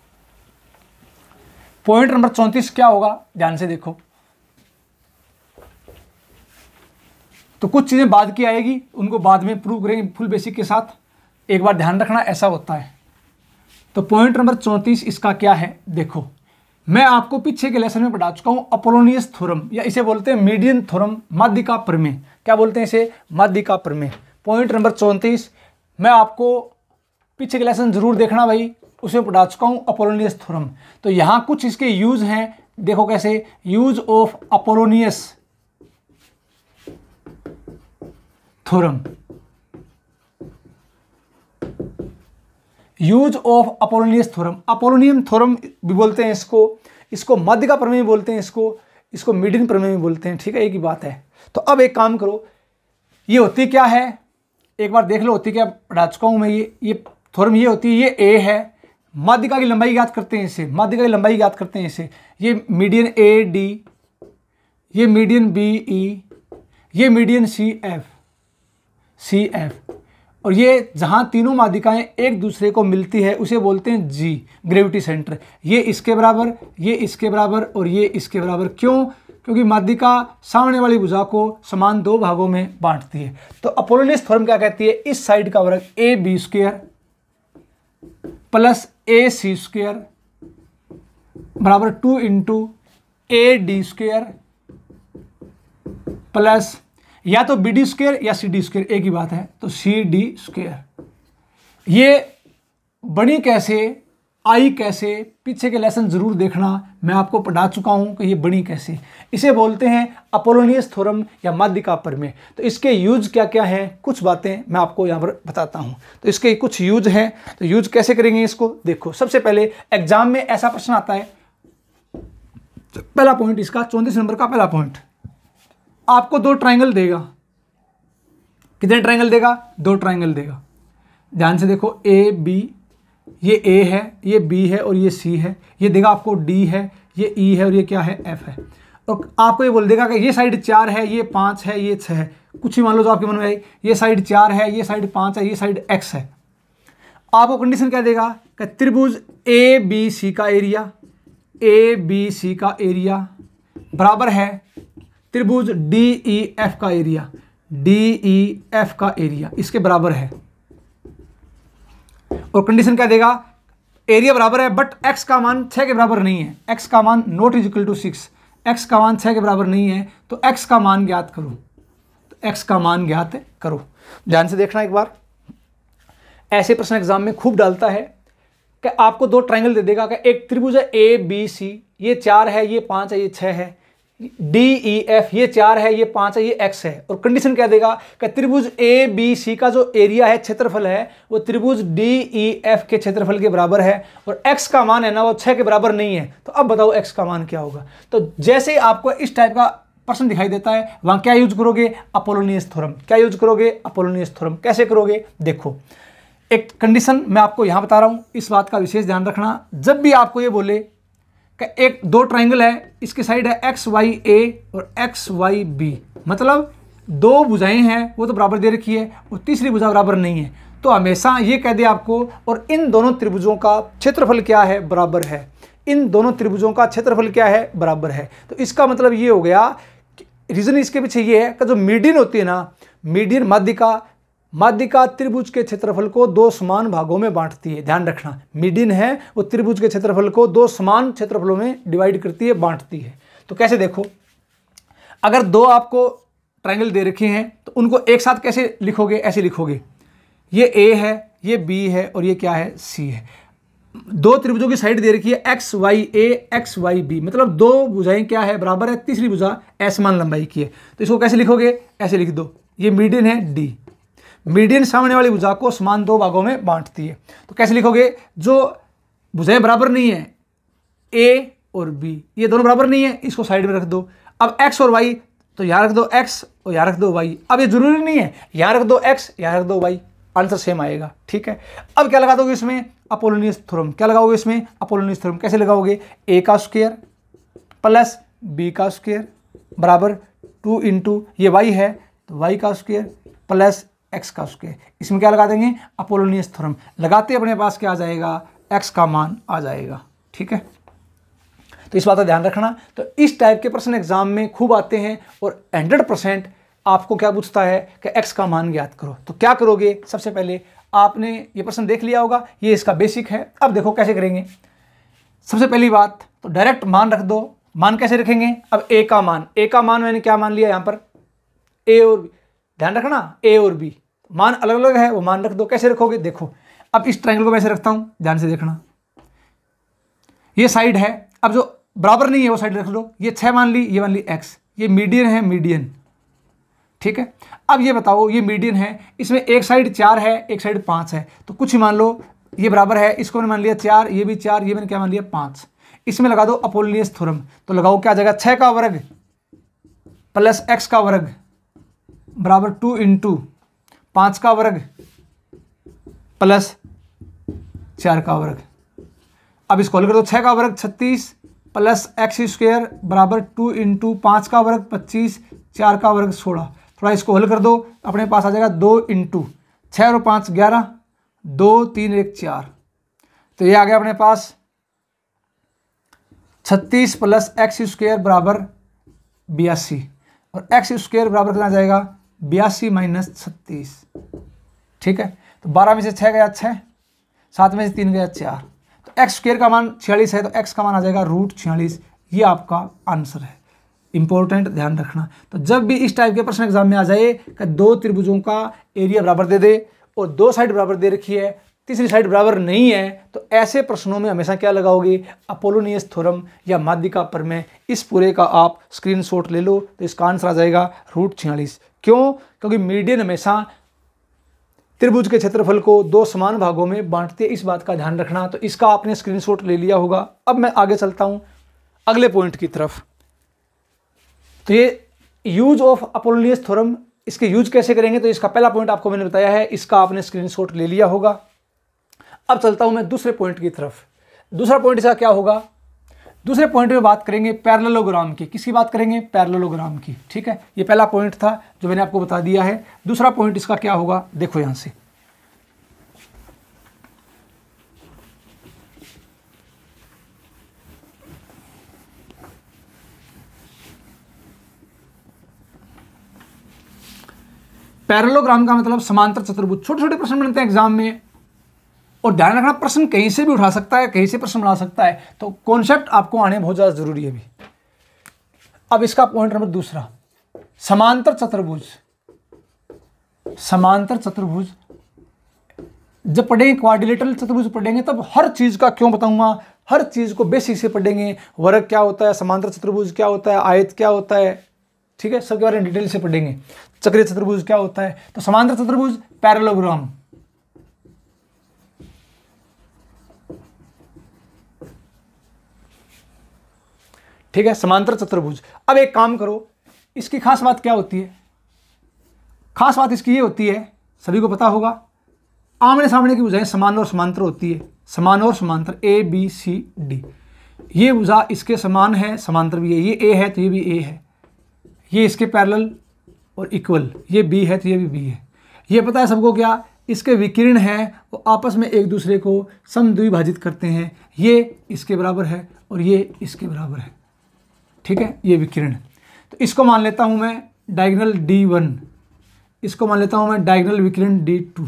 पॉइंट नंबर 34 क्या होगा, ध्यान से देखो। तो कुछ चीजें बाद की आएगी, उनको बाद में प्रूव करेंगे फुल बेसिक के साथ, एक बार ध्यान रखना, ऐसा होता है। तो पॉइंट नंबर 34 इसका क्या है, देखो मैं आपको पीछे के लेसन में पढ़ा चुका हूं अपोलोनियस थ्योरम, या इसे बोलते हैं मीडियन थ्योरम, माध्यिका प्रमेय। क्या बोलते हैं इसे, माध्यिका प्रमेय। पॉइंट नंबर 34 मैं आपको पीछे के लेसन जरूर देखना भाई, उसमें पढ़ा चुका हूं अपोलोनियस थ्योरम। तो यहां कुछ इसके यूज हैं, देखो कैसे, use of Apollonius theorem, use of Apollonius theorem, Apollonium theorem भी बोलते हैं इसको माध्यिका प्रमेय भी बोलते हैं, इसको मीडियन प्रमेय भी बोलते हैं, ठीक है, एक ही बात है। तो अब एक काम करो, ये होती क्या है, एक बार देख लो होती क्या, पढ़ा चुका हूं मैं ये थ्योरम, ये होती है, ये ए है, माध्यिका की लंबाई ज्ञात करते हैं इसे, माध्यिका की लंबाई ज्ञात करते हैं इसे, ये मीडियन ए डी, ये मीडियन बी ई, ये मीडियन सी एफ, और ये जहां तीनों माध्यिकाएं एक दूसरे को मिलती है उसे बोलते हैं जी, ग्रेविटी सेंटर। ये इसके बराबर, ये इसके बराबर और ये इसके बराबर, क्यों? क्योंकि माध्यिका सामने वाली भुजा को समान दो भागों में बांटती है। तो अपोलोनियस थ्योरम क्या कहती है, इस साइड का वर्ग A B square plus A C square बराबर 2 into A D square plus या तो बी डी स्क्वायर या सी डी स्क्वायर, एक ही बात है, तो सी डी स्क्वायर। ये बनी कैसे, आई कैसे, पीछे के लेसन जरूर देखना, मैं आपको पढ़ा चुका हूं कि ये बनी कैसे। इसे बोलते हैं अपोलोनियस थ्योरम या माध्यिका प्रमेय। तो इसके यूज क्या क्या हैं, कुछ बातें मैं आपको यहां पर बताता हूं। तो इसके कुछ यूज हैं, तो यूज कैसे करेंगे इसको देखो। सबसे पहले एग्जाम में ऐसा प्रश्न आता है, पहला पॉइंट इसका 34 नंबर का पहला पॉइंट, आपको दो ट्राइंगल देगा। कितने ट्राइंगल देगा? दो ट्राइंगल देगा। ध्यान से देखो, ए बी, ये ए है, ये बी है और ये सी है। ये देगा आपको डी है, ये ई है और ये क्या है, एफ है। और आपको ये बोल देगा कि ये साइड 4 है, ये 5 है, ये 6 है, कुछ ही मान लो जो आपके मन में आई, ये साइड 4 है, ये साइड 5 है, ये साइड एक्स है। आपको कंडीशन क्या देगा कि त्रिभुज ए बी सी का एरिया, ए बी सी का एरिया बराबर है त्रिभुज डी ई एफ का एरिया, डी ई एफ का एरिया इसके बराबर है। और कंडीशन क्या देगा, एरिया बराबर है बट एक्स का मान 6 के बराबर नहीं है, एक्स का मान not is equal to 6, X का मान 6 के बराबर नहीं है, तो एक्स का मान ज्ञात करो, तो एक्स का मान ज्ञात करो। ध्यान से देखना एक बार, ऐसे प्रश्न एग्जाम में खूब डालता है कि आपको दो ट्राइंगल दे देगा कि एक त्रिभुज है ए बी सी, ये 4 है, ये 5 है, ये 6 है, डी ई एफ, ये 4 है, ये 5 है, ये एक्स है। और कंडीशन क्या देगा कि त्रिभुज ए बी सी का जो एरिया है, क्षेत्रफल है, वो त्रिभुज डी ई एफ के क्षेत्रफल के बराबर है, और एक्स का मान है ना वो 6 के बराबर नहीं है। तो अब बताओ एक्स का मान क्या होगा। तो जैसे ही आपको इस टाइप का प्रश्न दिखाई देता है, वहां क्या यूज करोगे, अपोलोनियस थ्योरम। क्या यूज करोगे, अपोलोनियस थ्योरम। कैसे करोगे देखो, एक कंडीशन मैं आपको यहां बता रहा हूं, इस बात का विशेष ध्यान रखना। जब भी आपको ये बोले कि एक दो ट्राइंगल है, इसकी साइड है एक्स वाई ए और एक्स वाई बी, मतलब दो भुजाएं हैं वो तो बराबर दे रखी है और तीसरी भुजा बराबर नहीं है, तो हमेशा ये कह दे आपको, और इन दोनों त्रिभुजों का क्षेत्रफल क्या है, बराबर है। इन दोनों त्रिभुजों का क्षेत्रफल क्या है, बराबर है। तो इसका मतलब ये हो गया, रीजन इसके पीछे ये है कि जो मीडियन होती है ना, मीडियन माध्यिका त्रिभुज के क्षेत्रफल को दो समान भागों में बांटती है। ध्यान रखना, मीडियन है वो त्रिभुज के क्षेत्रफल को दो समान क्षेत्रफलों में डिवाइड करती है, बांटती है। तो कैसे देखो, अगर दो आपको ट्रायंगल दे रखे हैं तो उनको एक साथ कैसे लिखोगे, ऐसे लिखोगे, ये ए है, ये बी है और ये क्या है, सी है। दो त्रिभुजों की साइड दे रखी है एक्स वाई ए एक्स वाई बी, मतलब दो भुजाएं क्या है, बराबर है, तीसरी भुजा असमान लंबाई की है। तो इसको कैसे लिखोगे, ऐसे लिख दो, ये मीडियन है डी, मीडियन सामने वाली भुजा को समान दो भागों में बांटती है। तो कैसे लिखोगे, जो भुजाएं बराबर नहीं है ए और बी, ये दोनों बराबर नहीं है, इसको साइड में रख दो। अब एक्स और वाई, तो यहां रख दो एक्स और यहां रख दो वाई। अब ये जरूरी नहीं है, यहां रख दो एक्स यहां रख दो वाई, आंसर सेम आएगा। ठीक है, अब क्या लगा दोगे इसमें, अपोलोनियस थ्योरम। क्या लगाओगे इसमें, अपोलोनियस थ्योरम। कैसे लगाओगे, ए का स्क्वायर प्लस बी का स्क्वायर बराबर 2 इंटू, ये वाई है तो वाई का स्क्वायर प्लस एक्स का स्क्वायर। इसमें क्या लगा देंगे, अपोलोनियस थ्योरम। लगाते अपने पास क्या आ जाएगा, एक्स का मान आ जाएगा। ठीक है, तो इस बात का ध्यान रखना। तो इस टाइप के प्रश्न एग्जाम में खूब आते हैं और 100% आपको क्या पूछता है कि एक्स का मान ज्ञात करो। तो क्या करोगे, सबसे पहले आपने ये प्रश्न देख लिया होगा, ये इसका बेसिक है। अब देखो कैसे करेंगे। सबसे पहली बात तो डायरेक्ट मान रख दो। मान कैसे रखेंगे, अब ए का मान मैंने क्या मान लिया, यहां पर ए और बी। ध्यान रखना, ए और बी मान अलग अलग है, वो मान रख दो। कैसे रखोगे, देखो अब इस ट्रायंगल को मैं ऐसे रखता हूं, ध्यान से देखना, ये साइड है, अब जो बराबर नहीं है वो साइड रख लो। ये 6 मान ली, ये मान ली एक्स, ये मीडियन है मीडियन। ठीक है। अब ये बताओ, ये मीडियन है, इसमें एक साइड 4 है, एक साइड 5 है, तो कुछ ही मान लो ये बराबर है, इसको मैंने मान लिया 4, ये भी 4, ये मैंने क्या मान लिया 5। इसमें लगा दो अपोलोनियस थ्योरम, तो लगाओ क्या आ जाएगा, 6 का वर्ग प्लस x का वर्ग बराबर 2 इंटू 5 का वर्ग प्लस 4 का वर्ग। अब इसको हल कर दो, 6 का वर्ग 36 प्लस एक्स स्क्वायर बराबर 2 इंटू 5 का वर्ग 25, 4 का वर्ग 16। थोड़ा इसको हल कर दो, अपने पास आ जाएगा 2 इंटू 6 और 5 11, 2 3 1 4। तो ये आ गया अपने पास 36 प्लस एक्स स्क्वायर बराबर 82, और एक्स स्क्वायर बराबर कितना आ जाएगा 82 माइनस 36। ठीक है, तो 12 में से 6 गया 6, 7 में से 3 गया 4, तो एक्स स्क्वायर का मान 46 है, तो एक्स का मान आ जाएगा √46। ये आपका आंसर है। इंपॉर्टेंट, ध्यान रखना। तो जब भी इस टाइप के प्रश्न एग्जाम में आ जाए कि 2 त्रिभुजों का एरिया बराबर दे दे और 2 साइड बराबर दे रखी है, तीसरी साइड बराबर नहीं है, तो ऐसे प्रश्नों में हमेशा क्या लगाओगे, अपोलोनियस थ्योरम या माध्यिका प्रमेय। इस पूरे का आप स्क्रीनशॉट ले लो, तो इसका आंसर आ जाएगा √46। क्यों? क्योंकि मीडियन हमेशा त्रिभुज के क्षेत्रफल को 2 समान भागों में बांटते, इस बात का ध्यान रखना। तो इसका आपने स्क्रीनशॉट ले लिया होगा। अब मैं आगे चलता हूं अगले पॉइंट की तरफ। तो ये यूज ऑफ अपोलोनियस थ्योरम, इसके यूज कैसे करेंगे, तो इसका पहला पॉइंट आपको मैंने बताया है, इसका आपने स्क्रीनशॉट ले लिया होगा। अब चलता हूं मैं दूसरे पॉइंट की तरफ। दूसरा पॉइंट इसका क्या होगा, दूसरे पॉइंट में बात करेंगे पैरेललोग्राम की। किसकी बात करेंगे, पैरेललोग्राम की। ठीक है, ये पहला पॉइंट था जो मैंने आपको बता दिया है। दूसरा पॉइंट इसका क्या होगा, देखो यहां से। पैरेललोग्राम का मतलब समांतर चतुर्भुज। छोटे छोटे प्रश्न बनते हैं एग्जाम में, और ध्यान रखना प्रश्न कहीं से भी उठा सकता है, कहीं से प्रश्न बना सकता है, तो कॉन्सेप्ट आपको आने बहुत ज्यादा जरूरी है अभी। अब इसका पॉइंट नंबर दूसरा, समांतर चतुर्भुज। समांतर चतुर्भुज जब पढ़ेंगे, क्वाड्रिलेटरल चतुर्भुज पढ़ेंगे, तब हर चीज का क्यों बताऊंगा, हर चीज को बेसिक से पढ़ेंगे। वर्ग क्या होता है, समांतर चतुर्भुज क्या होता है, आयत क्या होता है, ठीक है, सबके बारे में डिटेल से पढ़ेंगे। चक्रीय चतुर्भुज क्या होता है, तो समांतर चतुर्भुज पैरेललोग्राम। ठीक है, समांतर चतुर्भुज। अब एक काम करो, इसकी खास बात क्या होती है, खास बात इसकी ये होती है, सभी को पता होगा, आमने सामने की भुजाएं समान और समांतर होती है। समान और समांतर, ABCD। ये भुजा इसके समान है, समांतर भी है। ये A है तो ये भी A है, ये इसके पैरेलल और इक्वल, ये B है तो ये भी B है। ये पता है सबको क्या, इसके विकिरण है वो आपस में एक दूसरे को समद्विभाजित करते हैं। ये इसके बराबर है और ये इसके बराबर है। ठीक है, ये विकिरण। तो इसको मान लेता हूं मैं डायगोनल D1, इसको मान लेता हूं मैं डायगोनल विकिरण D2।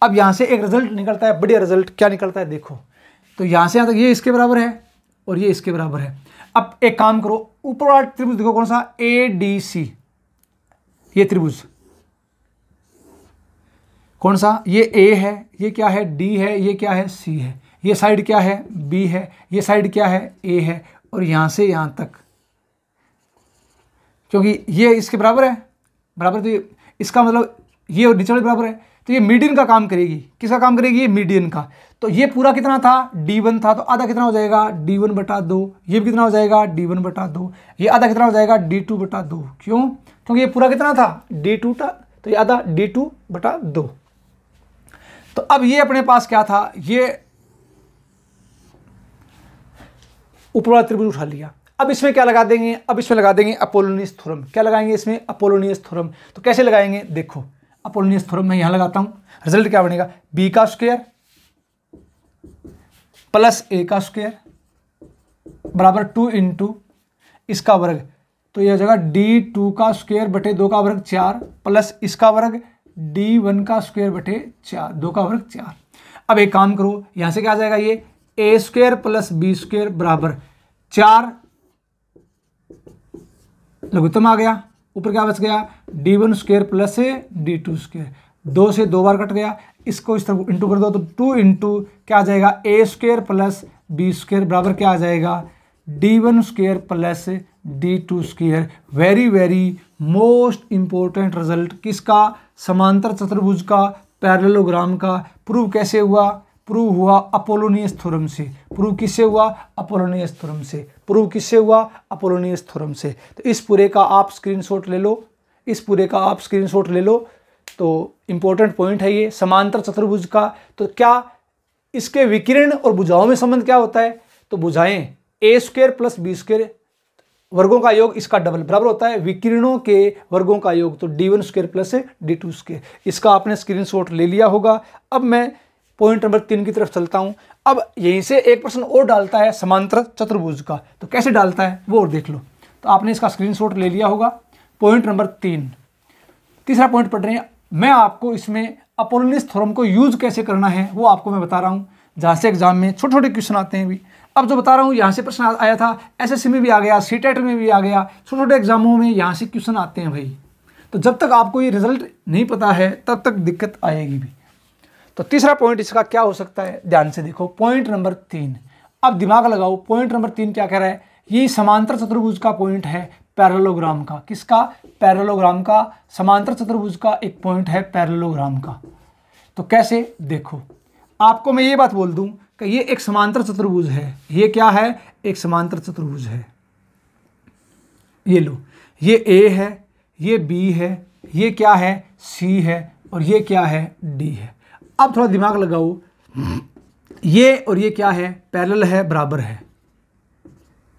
अब यहां से एक रिजल्ट निकलता है, बढ़िया रिजल्ट। क्या निकलता है देखो, तो यहां से यहां तक ये इसके बराबर है और ये इसके बराबर है। अब एक काम करो, ऊपर वाला त्रिभुज देखो कौन सा, ADC। ये त्रिभुज कौन सा, ये A है, ये क्या है D है, ये क्या है C है, ये साइड क्या है B है, ये साइड क्या है A है, और यहां से यहां तक, क्योंकि ये इसके बराबर है, बराबर, तो इसका मतलब ये और नीचे वाले बराबर है, तो ये मीडियन का काम करेगी। किसका काम करेगी, ये मीडियन का। तो ये पूरा कितना था, D1 था, तो आधा कितना हो जाएगा, D1/2। ये भी कितना हो जाएगा, D1/2। ये आधा कितना हो जाएगा, D2/2। क्यों, क्योंकि ये पूरा कितना था, D2 था, तो ये आधा D2/2। तो अब ये अपने पास क्या था, ये ऊपर वाला त्रिभुज उठा लिया। अब इसमें क्या लगा देंगे, अब इसमें लगा देंगे अपोलोनियस थ्योरम। क्या लगाएंगे इसमें, अपोलोनियस थ्योरम। तो कैसे लगाएंगे, देखो अपोलोनियस थ्योरम मैं यहां लगाता हूं, रिजल्ट क्या बनेगा, B का स्क्वायर प्लस A का स्क्वायर बराबर 2 इंटू इसका वर्ग, तो ये हो जाएगा D2 का स्क्वायर बटे 2 का वर्ग 4 प्लस इसका वर्ग D1 का स्क्वायर बटे 4, 2 का वर्ग 4। अब एक काम करो, यहां से क्या आ जाएगा, ये A square plus B square बराबर 4, लघुत्तम आ गया, ऊपर क्या बच गया, D1 square plus D2 square, 2 से 2 बार कट गया, इसको इस तरफ इंटू कर दो, तो 2 इंटू क्या आ जाएगा, A square plus B square बराबर क्या आ जाएगा, D1 square plus d2²। Very very most important result किसका? समांतर चतुर्भुज का, पैरेललोग्राम का। प्रूव कैसे हुआ? प्रूव हुआ अपोलोनियस थ्योरम से। प्रूव किससे हुआ? अपोलोनियस थ्योरम से। प्रूव किससे हुआ? अपोलोनियस थ्योरम से। तो इस पूरे का आप स्क्रीनशॉट ले लो, इस पूरे का आप स्क्रीनशॉट ले लो। तो इंपॉर्टेंट पॉइंट है ये समांतर चतुर्भुज का। तो क्या इसके विकिरण और भुजाओं में संबंध क्या होता है? तो भुजाएं a² + b² वर्गों का योग इसका डबल बराबर होता है विकिरणों के वर्गों का योग, तो d1² + d2²। इसका आपने स्क्रीनशॉट ले लिया होगा। अब मैं पॉइंट नंबर 3 की तरफ चलता हूं। अब यहीं से एक प्रश्न और डालता है समांतर चतुर्भुज का, तो कैसे डालता है वो और देख लो। तो आपने इसका स्क्रीनशॉट ले लिया होगा। पॉइंट नंबर 3, तीसरा पॉइंट पढ़ रहे हैं। मैं आपको इसमें अपोलोनियस थ्योरम को यूज कैसे करना है वो आपको मैं बता रहा हूँ, जहाँ से एग्जाम में छोटे छोटे क्वेश्चन आते हैं भी। अब जो बता रहा हूँ यहाँ से प्रश्न आया था, एसएससी में भी आ गया, सीटेट में भी आ गया, छोटे छोटे एग्जामों में यहाँ से क्वेश्चन आते हैं भाई। तो जब तक आपको ये रिजल्ट नहीं पता है तब तक दिक्कत आएगी भी। तो तीसरा पॉइंट इसका क्या हो सकता है, ध्यान से देखो। पॉइंट नंबर 3, अब दिमाग लगाओ। पॉइंट नंबर 3 क्या कह रहा है? ये समांतर चतुर्भुज का पॉइंट है पैरेललोग्राम का। किसका? पैरेललोग्राम का। समांतर चतुर्भुज का एक पॉइंट है पैरेललोग्राम का। तो कैसे? देखो, आपको मैं ये बात बोल दूं कि ये एक समांतर चतुर्भुज है। ये क्या है? एक समांतर चतुर्भुज है। ये लो, ये A है, ये B है, ये क्या है? C है, और ये क्या है? D है। अब थोड़ा दिमाग लगाओ, ये और ये क्या है? पैरेलल है, बराबर है।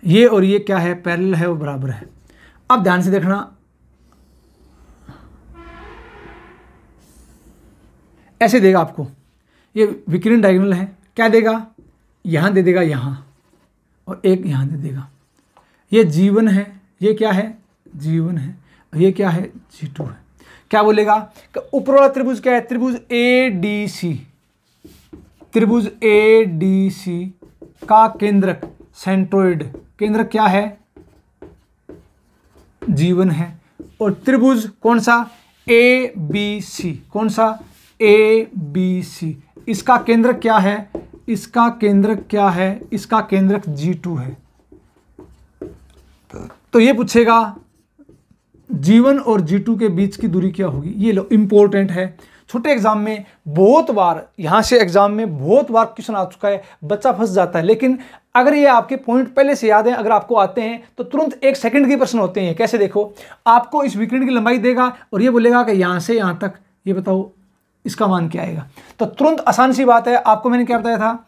ये और ये क्या है? पैरेलल है, वो बराबर है। अब ध्यान से देखना, ऐसे देगा आपको। ये विकिरण डायगोनल है, क्या देगा? यहां दे देगा, यहां, और एक यहां दे देगा। ये G1 है, ये क्या है? G1 है, और ये क्या है? G2 है। क्या बोलेगा कि ऊपर वाला त्रिभुज क्या है? त्रिभुज ADC। त्रिभुज ADC का केंद्रक, सेंट्रोइड, केंद्रक क्या है? G1 है। और त्रिभुज कौन सा? ABC। कौन सा? ABC। इसका केंद्रक क्या है? इसका केंद्रक क्या है? इसका केंद्रक G2 है। तो ये पूछेगा G1 और G2 के बीच की दूरी क्या होगी। ये लो, इंपॉर्टेंट है। छोटे एग्जाम में बहुत बार, यहां से एग्जाम में बहुत बार क्वेश्चन आ चुका है, बच्चा फंस जाता है। लेकिन अगर ये आपके पॉइंट पहले से याद है, अगर आपको आते हैं, तो तुरंत 1 सेकंड के प्रश्न होते हैं। कैसे? देखो, आपको इस विकिरण की लंबाई देगा और ये बोलेगा कि यहां से यहां तक, ये बताओ इसका मान क्या आएगा। तो तुरंत आसान सी बात है। आपको मैंने क्या बताया था?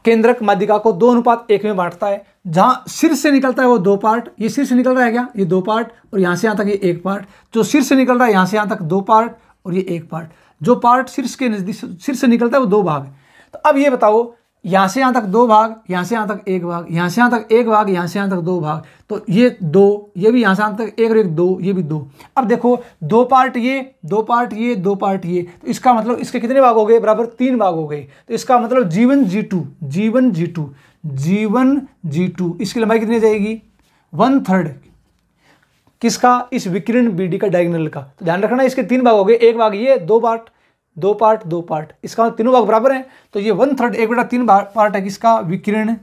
केंद्रक माध्यिका को 2:1 में बांटता है। जहां शीर्ष से निकलता है वो 2 पार्ट, ये शीर्ष से निकल रहा है क्या? ये 2 पार्ट, और यहां से यहां तक ये 1 पार्ट। जो शीर्ष से निकल रहा है यहां से यहां तक 2 पार्ट, और ये 1 पार्ट। जो पार्ट शीर्ष के नजदीक, शीर्ष से निकलता है वो 2 भाग। तो अब ये बताओ, यहां से यहां तक 2 भाग, यहां से यहां तक 1 भाग, यहां से यहां तक 1 भाग, यहां से यहां तक 2 भाग। तो ये 2, ये भी यहां से यहां तक 1 और 1 2, ये भी 2। अब देखो, 2 पार्ट ये, 2 पार्ट ये, 2 पार्ट ये। तो इसका मतलब इसके कितने भाग हो गए? बराबर 3 भाग हो गए। तो इसका मतलब G1 G2, G1 G2, G1 G2, इसकी लंबाई कितनी जाएगी? 1/3 किसका? इस विकिरण BD का डायगोनल का। तो ध्यान रखना, इसके 3 भाग हो गए। 1 भाग ये, 2 पार्ट, 2 पार्ट, 2 पार्ट, इसका तीनों भाग बराबर हैं। तो ये 1/3, 1/3 पार्ट है किसका? विकिरण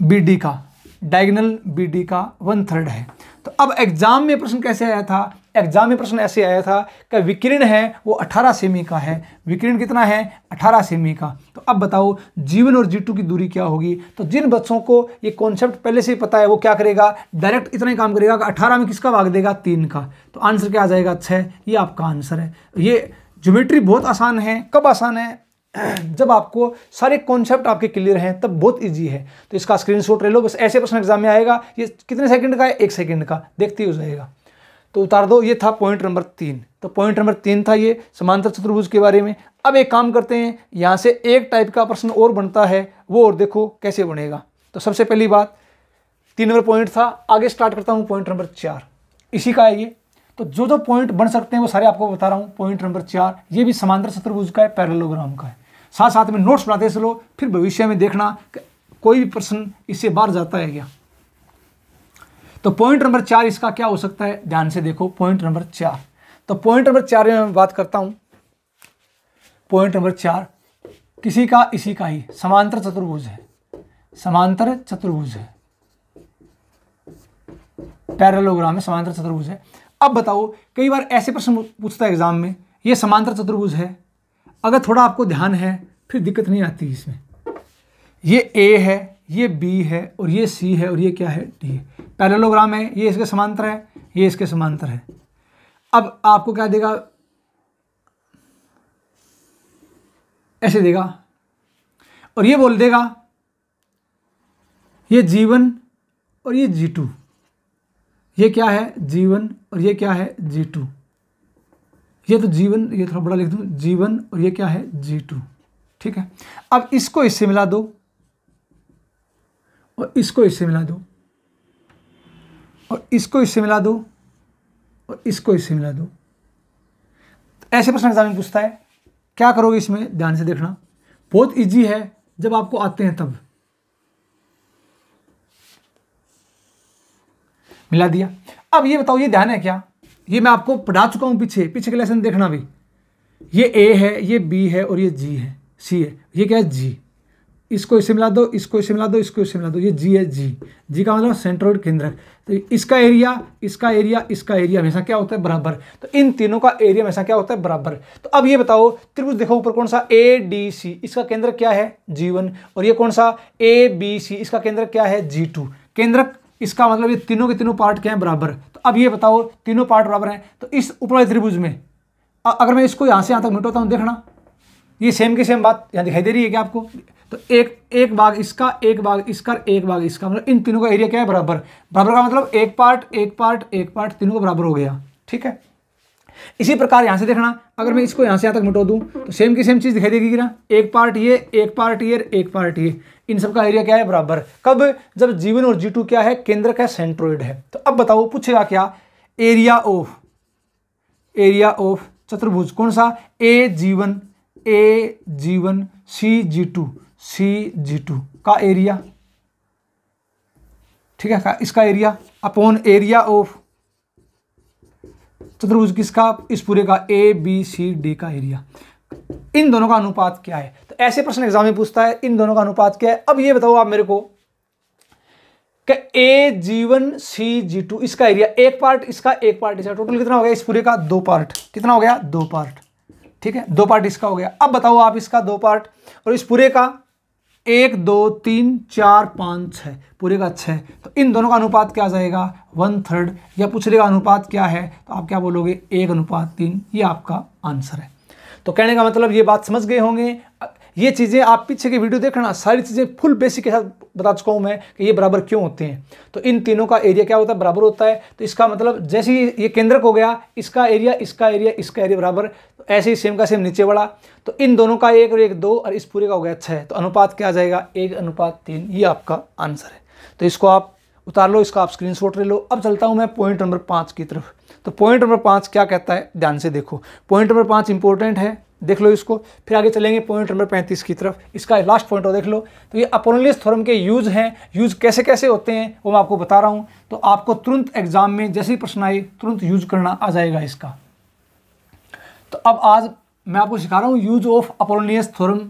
BD का, डायगोनल BD का 1/3 है। तो अब एग्जाम में प्रश्न कैसे आया था? एग्जाम में प्रश्न ऐसे आया था कि विकिरण है वो 18 सेमी का है। विकिरण कितना है? 18 सेमी का। तो अब बताओ G1 और G2 की दूरी क्या होगी। तो जिन बच्चों को ये कॉन्सेप्ट पहले से ही पता है वो क्या करेगा? डायरेक्ट इतना ही काम करेगा कि 18 में किसका भाग देगा? 3 का। तो आंसर क्या आ जाएगा? 6। ये आपका आंसर है। ये ज्योमेट्री बहुत आसान है। कब आसान है? जब आपको सारे कॉन्सेप्ट आपके क्लियर हैं तब बहुत इजी है। तो इसका स्क्रीनशॉट ले लो, बस ऐसे प्रश्न एग्जाम में आएगा। ये कितने सेकंड का है? 1 सेकंड का, देखते ही हो जाएगा। तो उतार दो। ये था पॉइंट नंबर 3। तो पॉइंट नंबर 3 था ये समांतर चतुर्भुज के बारे में। अब एक काम करते हैं, यहाँ से एक टाइप का प्रश्न और बनता है, वो और देखो कैसे बनेगा। तो सबसे पहली बात, 3 नंबर पॉइंट था, आगे स्टार्ट करता हूँ पॉइंट नंबर 4, इसी का है ये। तो जो जो पॉइंट बन सकते हैं वो सारे आपको बता रहा हूँ। पॉइंट नंबर 4 ये भी समांतर चतुर्भुज का है, पैरेललोग्राम का है। साथ साथ में नोट्स बनाते चलो, फिर भविष्य में देखना कोई भी प्रश्न इससे बाहर जाता है क्या। तो पॉइंट नंबर 4 इसका क्या हो सकता है? ध्यान से देखो पॉइंट नंबर 4। तो पॉइंट नंबर 4 में मैं बात करता हूं। पॉइंट नंबर 4 किसी का इसी का ही समांतर चतुर्भुज है। समांतर चतुर्भुज है, पैरेललोग्राम में समांतर चतुर्भुज है। अब बताओ, कई बार ऐसे प्रश्न पूछता है एग्जाम में, ये समांतर चतुर्भुज है, अगर थोड़ा आपको ध्यान है फिर दिक्कत नहीं आती इसमें। ये ए है, ये बी है, और ये सी है, और ये क्या है, डी है। पैरेललोग्राम है, ये इसके समांतर है, ये इसके समांतर है। अब आपको क्या देगा, ऐसे देगा, और ये बोल देगा ये G1 और ये G2, ये क्या है G1 और ये क्या है G2, ये तो G1, ये थोड़ा बड़ा लिख दूं, G1 और ये क्या है G2, ठीक है। अब इसको इससे मिला दो, और इसको इससे मिला दो, और इसको इससे मिला दो, और इसको इससे मिला दो। ऐसे प्रश्न एग्जाम में पूछता है, क्या करोगे इसमें, ध्यान से देखना, बहुत इजी है जब आपको आते हैं तब। मिला दिया। अब ये बताओ, ये ध्यान है क्या, ये मैं आपको पढ़ा चुका हूं पीछे के लेसन देखना भी। ये ए है, ये बी है, और ये जी है, सी है, ये क्या है जी, इसको इससे मिला दो, इसको इससे मिला दो, इसको इससे मिला दो, ये जी है, जी का मतलब सेंट्रोइड केंद्रक। तो इसका एरिया, इसका एरिया, इसका एरिया हमेशा क्या होता है, बराबर। तो इन तीनों का एरिया हमेशा क्या होता है, बराबर। तो अब ये बताओ, त्रिभुज देखो ऊपर कौन सा ADC, इसका केंद्र क्या है G1, और ये कौन सा ABC, इसका केंद्र क्या है G2। केंद्रक इसका मतलब ये तीनों के तीनों पार्ट क्या है, बराबर। तो अब ये बताओ, तीनों पार्ट बराबर हैं, तो इस ऊपर वाले त्रिभुज में अगर मैं इसको यहाँ से यहाँ तक मिटाता हूँ, देखना ये सेम की सेम बात यहाँ दिखाई दे रही है क्या आपको। तो एक भाग इसका, एक भाग इसका, एक भाग इसका, मतलब इन तीनों का एरिया क्या है, बराबर। बराबर का मतलब एक पार्ट एक पार्ट एक पार्ट, तीनों को बराबर हो गया, ठीक है। इसी प्रकार यहाँ से देखना, अगर मैं इसको यहाँ से यहाँ तक मिटा दूँ तो सेम की सेम चीज़ दिखाई देगी ना, एक पार्ट ये, एक पार्ट ये, एक पार्ट ये, इन सब का एरिया क्या है, बराबर। कब, जब G1 और G2 क्या है, केंद्रक है, सेंट्रोइड है। तो अब बताओ, पूछेगा क्या, एरिया ऑफ चतुर्भुज कौन सा, AG1 CG2 का एरिया, ठीक है, इसका एरिया अपॉन एरिया ऑफ चतुर्भुज किसका, इस पूरे का ABCD का एरिया, इन दोनों का अनुपात क्या है। तो ऐसे प्रश्न एग्जाम में पूछता है, इन दोनों का अनुपात क्या है। अब ये बताओ आप मेरे को कि AG1 CG2 इसका एरिया, एक पार्ट इसका, एक पार्ट इसका, टोटल कितना हो गया इस पूरे का, 2 पार्ट, कितना हो गया, 2 पार्ट, ठीक है, 2 पार्ट इसका हो गया। अब बताओ आप इसका 2 पार्ट, और इस पूरे का 1 2 3 4 5 6, पूरे का 6, तो इन दोनों का अनुपात क्या आ जाएगा, 1/3, या पूछ लेगा अनुपात क्या है, तो आप क्या बोलोगे, 1:3, ये आपका आंसर है। तो कहने का मतलब ये बात समझ गए होंगे। ये चीज़ें आप पीछे की वीडियो देखना, सारी चीज़ें फुल बेसिक के साथ बता चुका हूँ मैं कि ये बराबर क्यों होते हैं। तो इन तीनों का एरिया क्या होता है, बराबर होता है। तो इसका मतलब जैसे ही ये केंद्रक हो गया, इसका एरिया, इसका एरिया, इसका एरिया बराबर, तो ऐसे ही सेम का सेम नीचे बढ़ा, तो इन दोनों का 1 और 1 2, और इस पूरे का हो गया 6, तो अनुपात क्या आ जाएगा, 1:3, ये आपका आंसर है। तो इसको आप उतार लो, इसका आप स्क्रीनशॉट ले लो। अब चलता हूँ मैं पॉइंट नंबर 5 की तरफ। तो पॉइंट नंबर 5 क्या कहता है, ध्यान से देखो, पॉइंट नंबर 5 इंपॉर्टेंट है, देख लो इसको। फिर आगे चलेंगे पॉइंट नंबर 35 की तरफ, इसका लास्ट पॉइंट हो देख लो। तो ये अपोलोनियस थ्योरम के यूज हैं, यूज कैसे कैसे होते हैं वो मैं आपको बता रहा हूँ। तो आपको तुरंत एग्जाम में जैसे ही प्रश्न आए तुरंत यूज करना आ जाएगा इसका। तो अब आज मैं आपको सिखा रहा हूँ यूज ऑफ अपोलोनियस थ्योरम,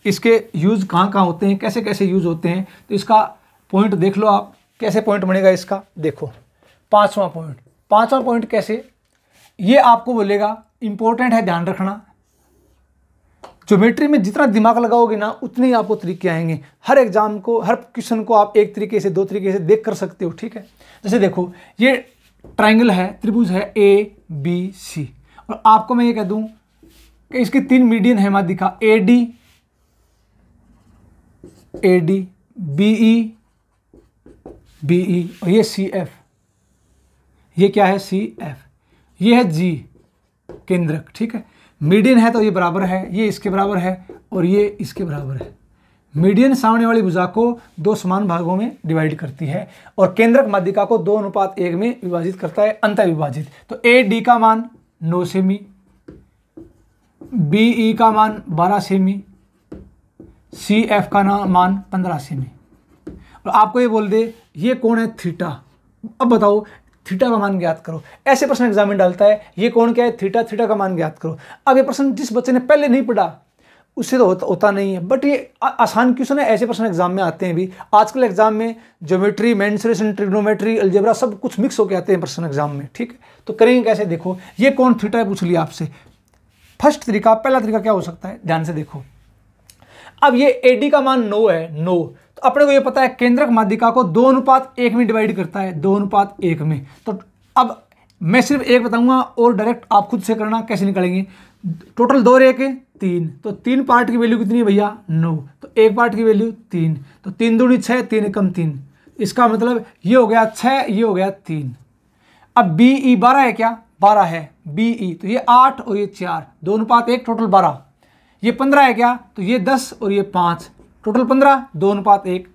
इसके यूज कहाँ कहाँ होते हैं, कैसे कैसे यूज होते हैं। तो इसका पॉइंट देख लो आप, कैसे पॉइंट बनेगा इसका। देखो 5वां पॉइंट कैसे, ये आपको बोलेगा इंपॉर्टेंट है, ध्यान रखना। ज्योमेट्री में जितना दिमाग लगाओगे ना उतने ही आपको तरीके आएंगे। हर एग्जाम को, हर क्वेश्चन को आप एक तरीके से, 2 तरीके से देख कर सकते हो, ठीक है। जैसे देखो ये ट्राइंगल है, त्रिभुज है ABC, और आपको मैं ये कह दूं कि इसके 3 मीडियन है माध्यिका, AD BE और ये CF, ये क्या है CF, ये है G केंद्रक, ठीक है। मीडियन है तो ये बराबर है, ये इसके बराबर है और ये इसके बराबर है। मीडियन सामने वाली भुजा को 2 समान भागों में डिवाइड करती है और केंद्रक माध्यिका को 2:1 में विभाजित करता है, अंतः विभाजित। तो AD का मान 9 सेमी, BE का मान 12 सेमी, CF का मान 15 सेमी। और आपको ये बोल दे ये कौन है, थीटा। अब बताओ थीटा का मान ज्ञात करो। ऐसे प्रश्न एग्जाम में डालता है, ये कौन क्या है, थीटा, थीटा का मान ज्ञात करो। अब ये प्रश्न जिस बच्चे ने पहले नहीं पढ़ा उससे तो होता नहीं है। बट ये आसान क्वेश्चन है, ऐसे प्रश्न एग्जाम में आते हैं भी। आजकल एग्जाम में ज्योमेट्री, मेंसुरेशन, ट्रिग्नोमेट्री, अलजेब्रा सब कुछ मिक्स होकर आते हैं प्रश्न एग्जाम में। ठीक है, तो करेंगे कैसे? देखो, ये कौन थीटा पूछ लिया आपसे। फर्स्ट तरीका, पहला तरीका क्या हो सकता है, ध्यान से देखो। अब ये AD का मान 9 है, 9, तो अपने को ये पता है केंद्रक माध्यिका को 2:1 में डिवाइड करता है, 2:1 में। तो अब मैं सिर्फ एक बताऊंगा और डायरेक्ट आप खुद से करना कैसे निकालेंगे। टोटल 2 और 1 3, तो 3 पार्ट की वैल्यू कितनी है भैया? 9, तो 1 पार्ट की वैल्यू 3, तो 3 दूनी 6, 3 एकम 3। इसका मतलब ये हो गया 6, ये हो गया 3। अब BE 12 है क्या? 12 है BE, तो ये 8 और ये 4, 2:1, टोटल 12। ये 15 है क्या? तो ये 10 और ये 5, टोटल 15, 2:1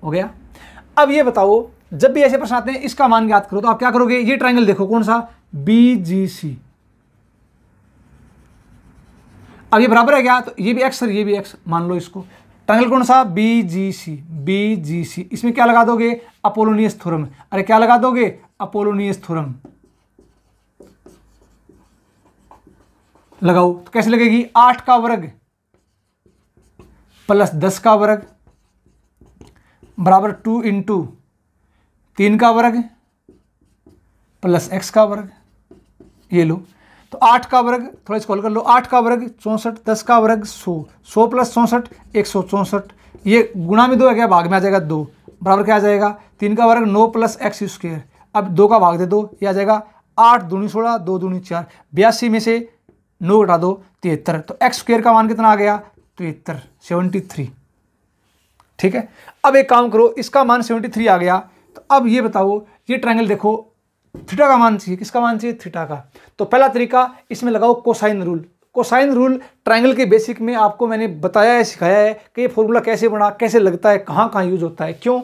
हो गया। अब ये बताओ, जब भी ऐसे प्रश्न आते हैं इसका मान ज्ञात करो, तो आप क्या करोगे? ये ट्रायंगल देखो कौन सा, BGC। अब ये बराबर है क्या? तो ये भी x और ये भी x, मान लो इसको। ट्रायंगल कौन सा? BGC। इसमें क्या लगा दोगे? Apollonius theorem. अरे क्या लगा दोगे? अपोलोनियस थ्योरम लगाओ। तो कैसे लगेगी? 8 का वर्ग प्लस 10 का वर्ग बराबर 2 × 3 का वर्ग प्लस x का वर्ग। ये लो, तो 8 का वर्ग, थोड़ा इसको हल कर लो, 8 का वर्ग 64, 10 का वर्ग 100, 100 प्लस 64 164। ये गुणा में 2 है क्या? भाग में आ जाएगा 2, बराबर क्या आ जाएगा? 3 का वर्ग 9 प्लस x²। अब 2 का भाग दे दो, ये आ जाएगा 8 दूनी 16, 2 दूनी 4, 82 में से 9 घटा दो 73, तो x² का मान कितना आ गया? 73। ठीक है, अब एक काम करो, इसका मान 73 आ गया। तो अब ये बताओ, ये ट्रायंगल देखो, थीटा का मान चाहिए, किसका मान चाहिए? थीटा का। तो पहला तरीका, इसमें लगाओ cosine rule. Cosine rule triangle के बेसिक में आपको मैंने बताया है, सिखाया है कि ये फॉर्मूला कैसे बना, कैसे लगता है, कहाँ कहाँ यूज होता है, क्यों।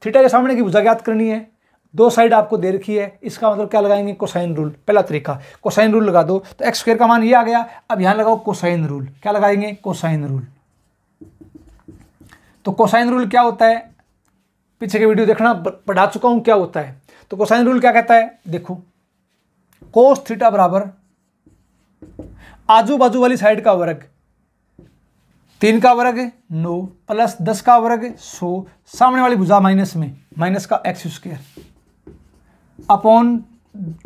थीटा के सामने की भुजा ज्ञात करनी है, 2 साइड आपको दे रखी है, इसका मतलब क्या लगाएंगे? Cosine rule. पहला तरीका, कोसाइन रूल लगा दो, तो x² का मान ये आ गया। अब यहाँ लगाओ कोसाइन रूल, क्या लगाएंगे? Cosine rule. तो कोसाइन रूल क्या होता है? पीछे के वीडियो देखना, पढ़ा चुका हूं क्या होता है। तो कोसाइन रूल क्या कहता है? देखो, कोस थीटा बराबर आजू बाजू वाली साइड का वर्ग, 3 का वर्ग 9 प्लस 10 का वर्ग 100, सामने वाली भुजा माइनस में, माइनस का x² अपॉन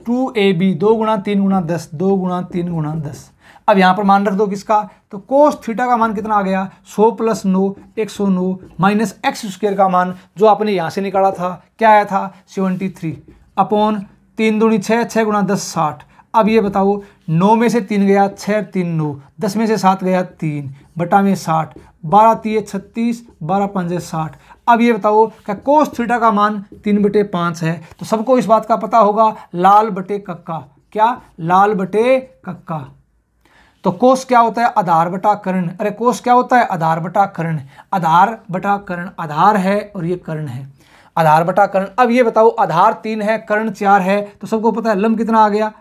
2AB, 2 × 3 × 10, 2 × 3 × 10। अब यहाँ पर मान रख दो किसका? तो कोस थीटा का मान कितना आ गया? 100 प्लस 9 109 माइनस x² का मान जो आपने यहाँ से निकाला था, क्या आया था? 73 अपॉन 3 दूनी 6, 6 × 10 60। अब ये बताओ, 9 में से 3 गया, 6 3 9, 10 में से 7 गया 3 बटा में 60, 12 3 36, 12 5 60। अब ये बताओ क्या कोस थीटा का मान 3/5 है। तो सबको इस बात का पता होगा, लाल बटे कक्का। क्या? लाल बटे कक्का। तो कोस क्या होता है? आधार बटा कर्ण। अरे कोस क्या होता है? आधार बटा कर्ण। आधार बटा कर्ण, आधार है और ये कर्ण है, आधार बटा कर्ण। अब ये बताओ, आधार 3 है, कर्ण 4 है, तो सबको पता है लंब कितना आ गया?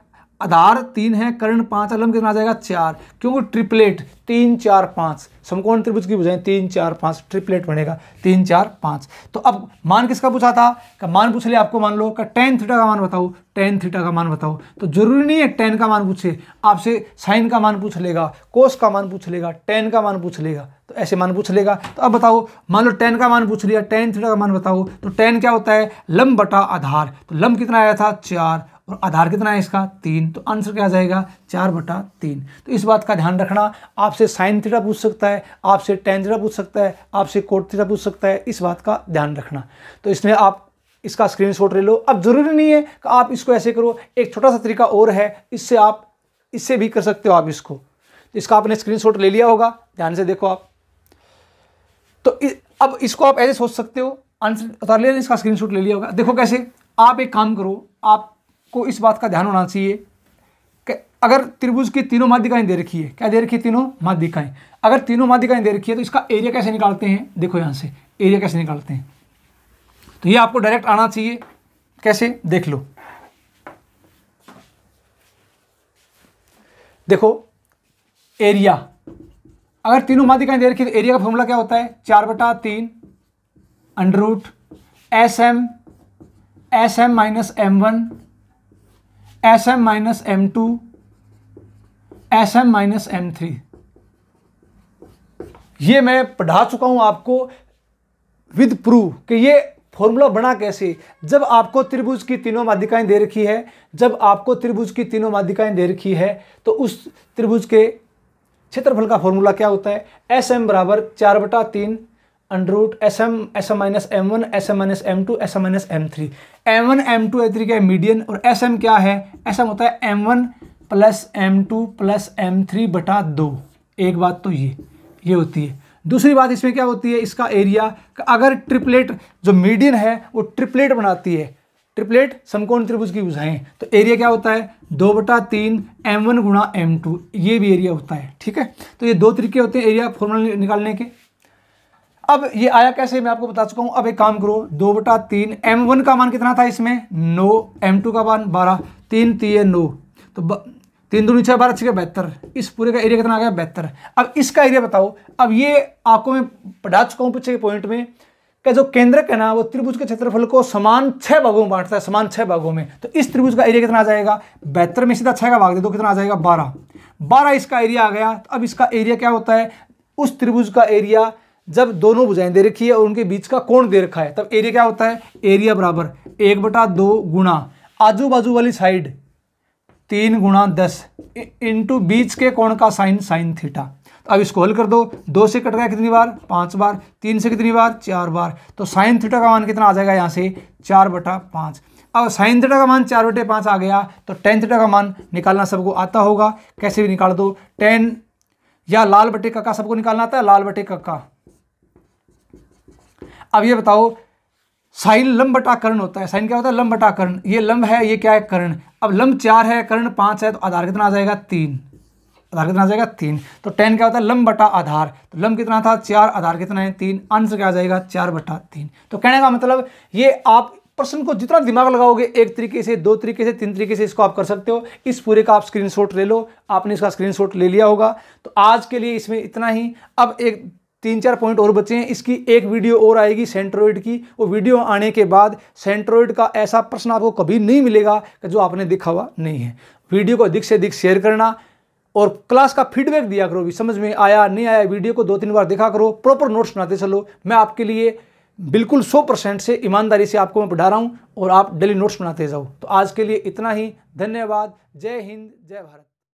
आधार 3 है, कर्ण 5 है, लंब कितना आ जाएगा? 4, क्योंकि ट्रिपलेट 3 4 5, समकोण त्रिभुज की भुजाएं 3 4 5, ट्रिपलेट बनेगा 3 4 5। तो अब मान किसका पूछा था? का मान पूछ लिया आपको, मान लो का tan थीटा का मान बताओ, tan थीटा का मान बताओ। तो जरूरी नहीं है tan का मान पूछे, आपसे साइन का मान पूछ लेगा, कोस का मान पूछ लेगा, tan का मान पूछ लेगा, तो ऐसे मान पूछ लेगा। तो अब बताओ, मान लो tan का मान पूछ लिया, tan थीटा का मान बताओ। तो tan क्या होता है? लंब बटा आधार। तो लंब कितना आया था? 4, और आधार कितना है इसका? 3। तो आंसर क्या आ जाएगा? 4/3। तो इस बात का ध्यान रखना, आपसे साइन थीटा पूछ सकता है, आपसे tan थीटा पूछ सकता है, आपसे कोट थीटा पूछ सकता है, इस बात का ध्यान रखना। तो इसमें आप इसका स्क्रीनशॉट ले लो। अब जरूरी नहीं है कि आप इसको ऐसे करो, एक छोटा सा तरीका और है, इससे आप इससे भी कर सकते हो आप इसको। तो इसका आपने स्क्रीनशॉट ले लिया होगा, ध्यान से देखो आप। तो अब इसको आप ऐसे सोच सकते हो, आंसर उतार लिया, इसका स्क्रीनशॉट ले लिया होगा। देखो कैसे, आप एक काम करो, आपको इस बात का ध्यान होना चाहिए कि अगर त्रिभुज की तीनों माध्यिकाएं दे रखी है, क्या दे रखी है? तीनों माध्यिकाएं। अगर तीनों माध्यिकाएं दे रखी है तो इसका एरिया कैसे निकालते हैं? देखो यहां से एरिया कैसे निकालते हैं, तो ये आपको डायरेक्ट आना चाहिए। कैसे? देख लो, देखो एरिया, अगर तीनों माध्यिकाएं दे रखी है तो एरिया का फॉर्मूला क्या होता है? 4/3 under SM minus M1 SM minus M2 SM minus M3। ये मैं पढ़ा चुका हूं आपको विद प्रूफ कि ये फॉर्मूला बना कैसे। जब आपको त्रिभुज की तीनों माध्यिकाएं दे रखी है, जब आपको त्रिभुज की तीनों माध्यिकाएं दे रखी है तो उस त्रिभुज के क्षेत्रफल का फॉर्मूला क्या होता है, SM बराबर 4/3 under root SM minus M1 SM minus M2 SM minus M3। M1 M2 M3 का मीडियन और SM क्या है, SM होता है M1 plus M2 plus M3/2। एक बात तो ये होती है। दूसरी बात इसमें क्या होती है, इसका एरिया, अगर ट्रिपलेट जो मीडियन है वो ट्रिपलेट बनाती है, ट्रिपलेट समकोण त्रिभुज की भुजाएं, तो एरिया क्या होता है 2/3 M1 गुणा M2, ये भी एरिया होता है। ठीक है, तो ये दो तरीके होते हैं एरिया फॉर्मूला निकालने के। अब ये आया कैसे मैं आपको बता चुका हूं। अब एक काम करो, 2/3 M1 का मान कितना था इसमें 9, M2 का मान 12, 3 3 9, तो 3 दूनी 6 12 6 72, इस पूरे का एरिया कितना आ गया 72। अब इसका एरिया बताओ। अब ये आपको मैं पढ़ा चुका हूं पीछे के पॉइंट में कि जो केंद्रक है ना वो त्रिभुज के क्षेत्रफल को समान 6 भागों में बांटता है, समान 6 भागों में। तो इस त्रिभुज का एरिया कितना आ जाएगा 72 में सीधा 6 का भाग दे दो, कितना आ जाएगा 12 इसका एरिया आ गया। तो अब इसका एरिया क्या होता है, उस त्रिभुज का एरिया जब दोनों भुजाएं दे रखी है और उनके बीच का कोण दे रखा है, तब एरिया क्या होता है, एरिया बराबर 1/2 गुणा आजू बाजू वाली साइड 3 गुणा 10 इंटू बीच के कोण का साइन थीटा। तो अब इसको हल कर दो, 2 से कट गया कितनी बार 5 बार, 3 से कितनी बार 4 बार, तो साइन थीटा का मान कितना आ जाएगा यहाँ से 4/5। अब साइन थीटा का मान 4/5 आ गया तो टेन थीटा का मान निकालना सबको आता होगा, कैसे भी निकाल दो। टेन या लाल बटे कक्का सबको निकालना आता है, लाल बटे कक्का। अब ये बताओ साइन लंब बटा कर्ण होता है, साइन क्या होता है लंब बटा कर्ण, ये लंब है ये क्या है कर्ण। अब लंब 4 है कर्ण 5 है, तो आधार कितना आ जाएगा 3, आधार कितना आ जाएगा 3। तो टेन क्या होता है लंब बटा आधार, तो लंब कितना था 4, आधार कितना है 3, आंसर क्या आ जाएगा 4/3। तो कहने का मतलब ये आप प्रश्न को जितना दिमाग लगाओगे, एक तरीके से 2 तरीके से 3 तरीके से इसको आप कर सकते हो। इस पूरे का आप स्क्रीनशॉट ले लो, आपने इसका स्क्रीनशॉट ले लिया होगा। तो आज के लिए इसमें इतना ही। अब एक 3-4 पॉइंट और बचे हैं, इसकी एक वीडियो और आएगी सेंट्रोइड की। वो वीडियो आने के बाद सेंट्रोइड का ऐसा प्रश्न आपको कभी नहीं मिलेगा कि जो आपने देखा हुआ नहीं है। वीडियो को अधिक से अधिक शेयर करना और क्लास का फीडबैक दिया करो, भी समझ में आया नहीं आया, वीडियो को 2-3 बार देखा करो, प्रॉपर नोट्स बनाते चलो। मैं आपके लिए बिल्कुल 100% से ईमानदारी से आपको मैं पढ़ा रहा हूँ और आप डेली नोट्स बनाते जाओ। तो आज के लिए इतना ही, धन्यवाद। जय हिंद, जय भारत।